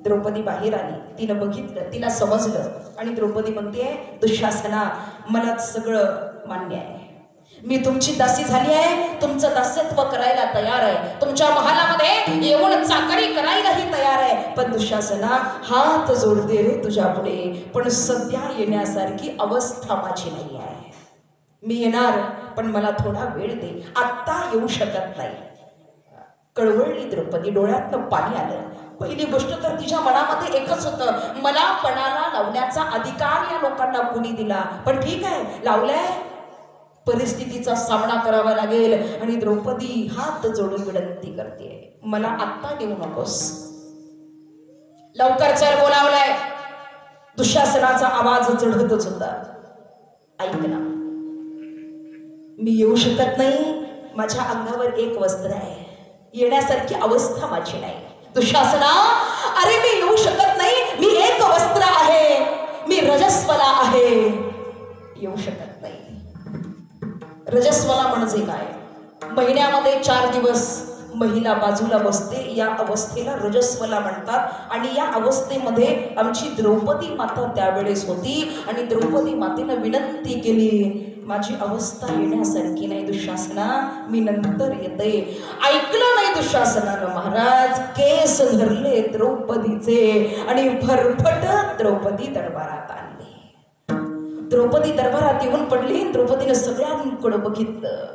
द्रौपदी बाहेर आली. तिनं बघितलं, तिला समजलं आणि द्रौपदी म्हणते दुःशासना मला सगळं मान्य आहे. मी तुमची दासी झाली आहे, तुमचं दास्यत्व करायला तयार आहे, तुमच्या महालामध्ये येऊन चाकरी करायलाही तयार आहे. पण दुःशासना हात जोडते रे तुझ्या पुढे, पण सध्या येण्यासारखी अवस्था माझी नाही आहे. मी येणार पण मला थोडा वेळ दे, आत्ता येऊ शकत नाही. कळवळली द्रौपदी, डोळ्यातनं पाणी आलं. पहिली गोष्ट तर तिच्या मनामध्ये एकच होतं, मला पणाला लावण्याचा अधिकार या लोकांना कुणी दिला. पण ठीक आहे, लावलाय, परिस्थितीचा सामना करावा लागेल. आणि द्रौपदी हात जोडून विनंती करते, मला आत्ता देऊ नकोस, लवकर चल बोलावलाय. दुःशासनाचा आवाज चढतच होता. ऐक ना, मी येऊ शकत नाही, माझ्या अंगावर एक वस्त्र आहे, येण्यासारखी अवस्था माझी नाही. दुःशासना, अरे मी येऊ शकत नाही, मी एक वस्त्र आहे, मी रजस्वला आहे, येऊ शकत नाही. रजस्वला म्हणजे काय? महिन्यामध्ये 4 दिवस महिला बाजूला बसते, या अवस्थेला रजस्वला म्हणतात. आणि या अवस्थेमध्ये आमची द्रौपदी माता त्यावेळेस होती. आणि द्रौपदी मातेनं विनंती केली, माझी अवस्था येण्यासारखी नाही दुःशासना, मी नंतर येते. ऐकलं नाही दुःशासनानं. महाराज केस धरले द्रौपदीचे आणि फरफटत द्रौपदी दरबारात आणली. द्रौपदी दरबारात येऊन पडली. द्रौपदीने सगळ्यांकडे बघितलं.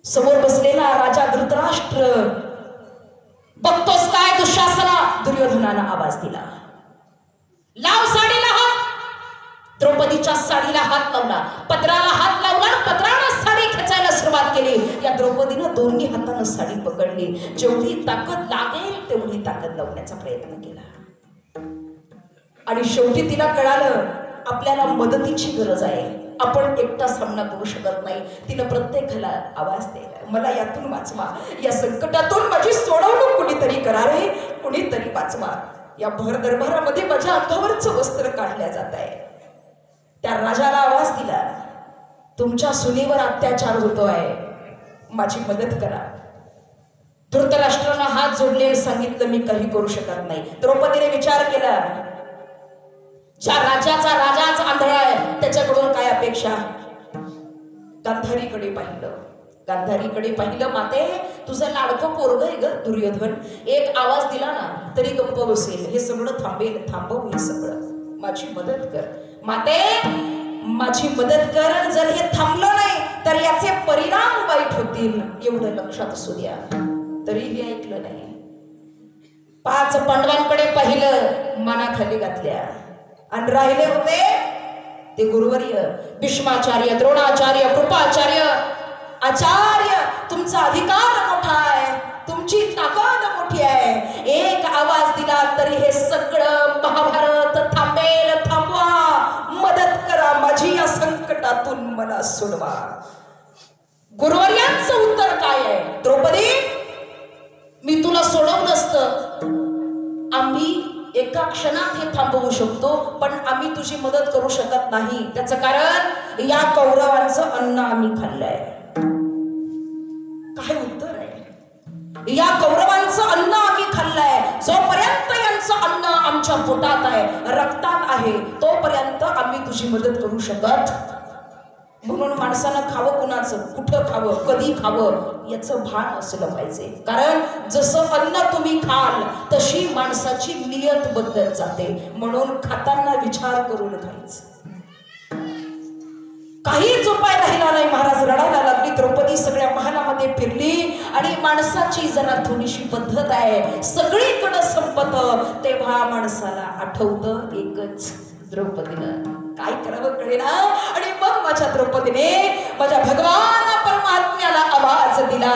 समोर बसलेला राजा धृतराष्ट्र, बघतोस काय दुःशासना? दुर्योधनानं आवाज दिला, लाव साडीला हात. द्रौपदीच्या साडीला हात लावला, पत्राला हात लावला, पत्रानं साडी खेचायला सुरुवात केली. या द्रौपदीनं दोन्ही हातानं साडी पकडली. जेवढी ताकद लागेल तेवढी ताकद लावण्याचा प्रयत्न केला. आणि शेवटी तिला कळालं आपल्याला मदतीची गरज आहे, आपण एकटा सामना करू शकत नाही. तिनं प्रत्येकाला आवाज दिला, मला यातून वाचवा, या संकटातून माझी सोडवणूक कुणीतरी करा रे, कुणीतरी वाचवा. या भर दरबारामध्ये माझ्या अंगावरचं वस्त्र काढल्या जात आहे. त्या राजाला आवाज दिला, तुमच्या सुनेवर अत्याचार होतोय, माझी मदत करा. धृतराष्ट्रानं हात जोडले, सांगितलं मी काही करू शकत नाही. द्रौपदीने विचार केला, ज्या राजाचा राजाच आंधळा आहे त्याच्याकडून काय अपेक्षा? गांधारीकडे पाहिलं, गांधारीकडे पाहिलं, माते तुझं लाडकं पोरग आहे ग दुर्योधन, एक आवाज दिला ना तरी गप्प बसेल, हे सगळं थांबेल, थांबव हे सगळं, माझी मदत कर माते, माझी मदत कर. जर हे थांबलं नाही तर याचे परिणाम वाईट होतील, एवढं लक्षात असू द्या. तरीही ऐकलं नाही. 5 पांडवांकडे पाहिलं, मनाखाली घातल्या. आणि राहिले होते ते गुरुवर्य, भीष्माचार्य, द्रोणाचार्य, कृपाचार्य. आचार्य, तुमचा अधिकार मोठा आहे, तुमची ताकद मोठी आहे. एक आवाज दिला तरी हे सगळं महाभारत थांबेल. थांबवा, मदत करा, माझी या संकटातून मला सोडवा. गुरुवर्यांचं उत्तर काय आहे? द्रौपदी, मी तुला सोडवलं असतं, आम्ही एका क्षणात हे थांबवू शकतो, पण आम्ही तुझी मदत करू शकत नाही. त्याचं कारण या कौरवांचं अन्न आम्ही खाल्लंय. काय उत्तर आहे? या कौरवांचं अन्न आम्ही खाल्लंय. जोपर्यंत यांचं अन्न आमच्या पोटात आहे, रक्तात आहे, तोपर्यंत आम्ही तुझी मदत करू शकत. म्हणून माणसानं खावं कुणाचं, कुठं खावं, कधी खावं याचं भान असलं पाहिजे. कारण जसं अन्न तुम्ही खाल तशी माणसाची नियत बदलत जाते. म्हणून खाताना विचार करून खायचं. काहीच उपाय राहिला नाही. महाराज रडायला लागली. द्रौपदी सगळ्या महालामध्ये फिरली. आणि माणसाची जरा थोडीशी पद्धत आहे, सगळीकडे संपत, तेव्हा माणसाला आठवतं एकच, द्रौपदीनं काय करावं कळेना. आणि मग माझ्या द्रौपदीने माझ्या भगवान परमात्म्याला आवाज दिला,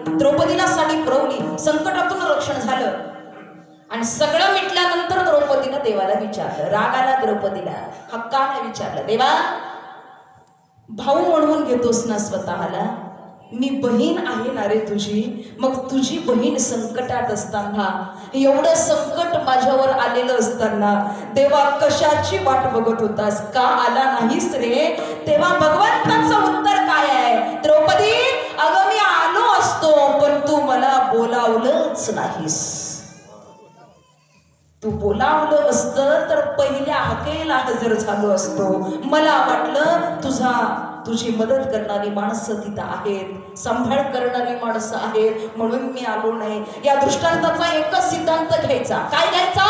द्रौपदीला साडी पुरवली, संकटातून रक्षण झालं. आणि सगळं मिटल्यानंतर द्रौपदीनं देवाला विचारलं, राग आला द्रौपदीला, हक्काने विचारलं, देवा भाऊ म्हणून घेतोस ना स्वतःला, मी बहीण आहे ना रे तुझी, मग तुझी बहीण संकटात असताना, एवढं संकट माझ्यावर आलेलं असताना देवा कशाची वाट बघत होतास, का आला नाहीस रे? तेव्हा भगवंताचं उत्तर काय आहे, द्रौपदी अगं मी आलो असतो पण तू मला बोलावलंच नाहीस. तू बोलावलं असतं तर पहिल्या हाकेला हजर झालो असतो. मला वाटलं तुझी मदत करणारी माणसं तिथं आहेत, सांभाळ करणारी माणसं आहेत, म्हणून मी आलो नाही. या दृष्टांताचा एकच सिद्धांत घ्यायचा, काय घ्यायचा?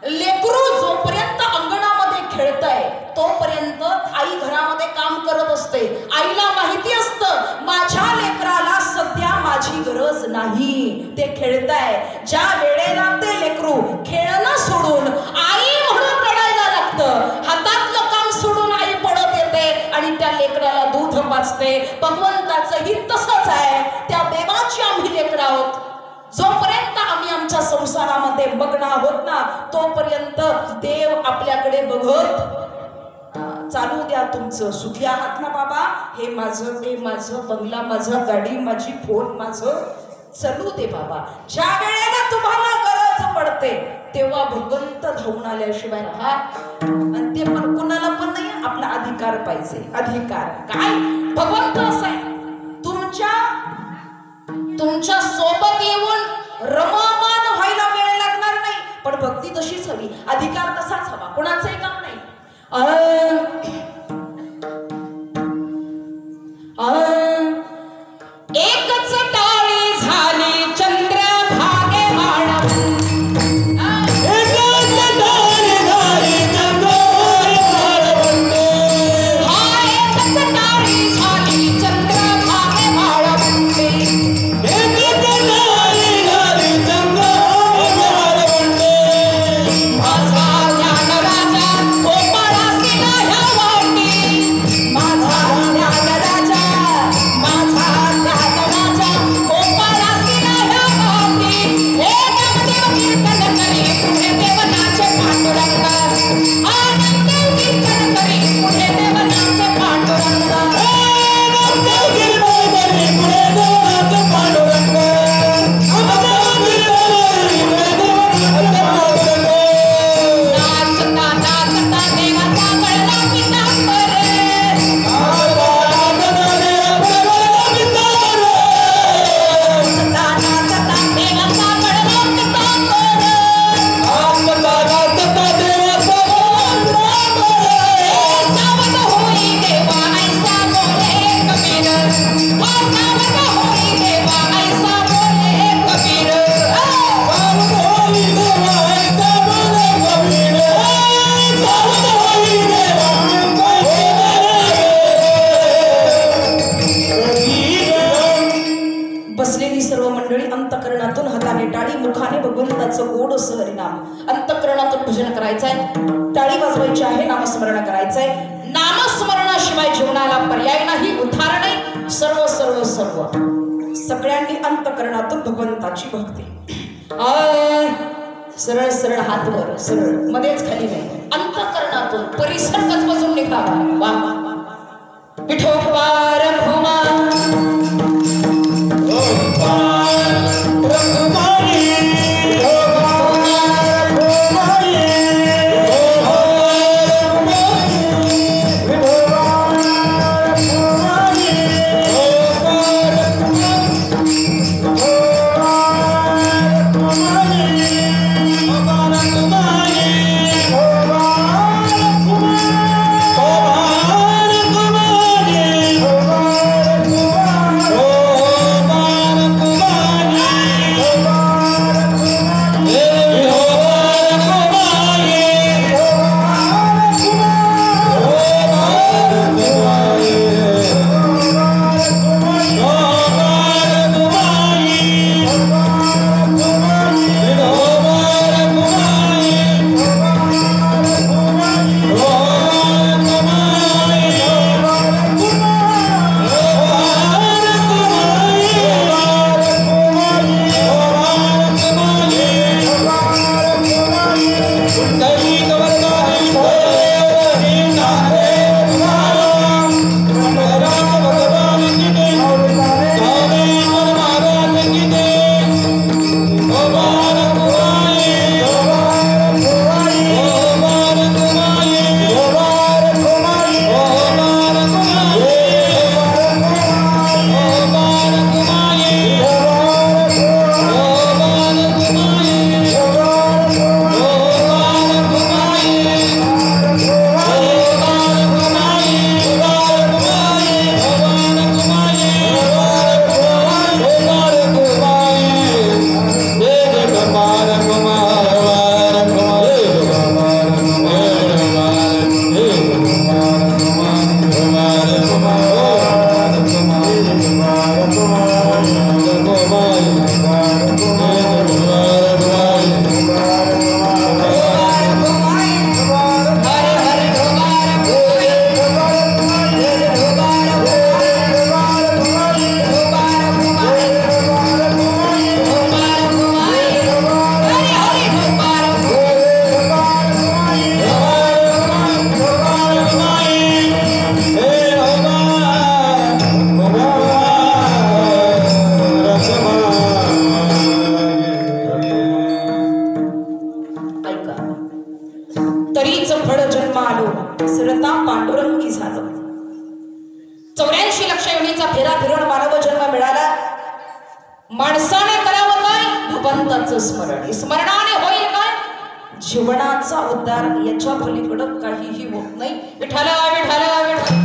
लेकरू जोपर्यंत अंगणामध्ये खेळतंय तोपर्यंत आई घरामध्ये काम करत असते. आईला माहिती असतं माझ्या लेकराला सध्या माझी गरज नाही, ते खेळताय. ज्या वेळेला ते लेकरू खेळणं सोडून आई म्हणून रडायला लागतं, हातातलं काम सोडून आई पडत येते आणि त्या लेकराला दूध पाजते. भगवंताचं ही तसंच आहे. त्या देवाची आम्ही लेकर आहोत. जोपर्यंत आम्ही आमच्या संसारामध्ये मग्न आहोत ना तोपर्यंत देव आपल्याकडे बघत चालू द्या तुमचं, सुखी आहात ना बाबा, हे माझं ते माझं, बंगला माझा, गाडी माझी, फोन माझं, चालू दे बाबा. ज्या वेळेला तुम्हाला गरज पडते तेव्हा भगवंत धावून आल्याशिवाय राहा. आणि ते पण कुणाला पण नाही, आपला अधिकार पाहिजे. अधिकार काय? भगवंत असं आहे, तुमच्या सोबत येऊन रममान व्हायला वेळ लागणार नाही, पण भक्ती तशीच हवी, अधिकार तसाच हवा, कोणाचंही काम नाही. एकच टाळी झाली चंद्रभागे वाढवून, भजन करायचंय, टाळी वाजवायची आहे, नामस्मरण करायचंय. नामस्मरणाशिवाय जीवनाला पर्याय नाही, उद्धार नाही. सर्व सर्व सर्व सगळ्यांनी अंतकरणातून भगवंताची भक्ती. सरळ सरळ हात वर, सरळ मध्येच खाली नाही, अंतकरणातून परिसर गजबजून निघावा. वा विठोबार भोमा माणसाने करावं काय? भगवंताचं स्मरण. स्मरणाने होईल काय? जीवनाचा उद्धार. याच्या पलीकडं काहीही होत नाही. विठाला विठाला विठाला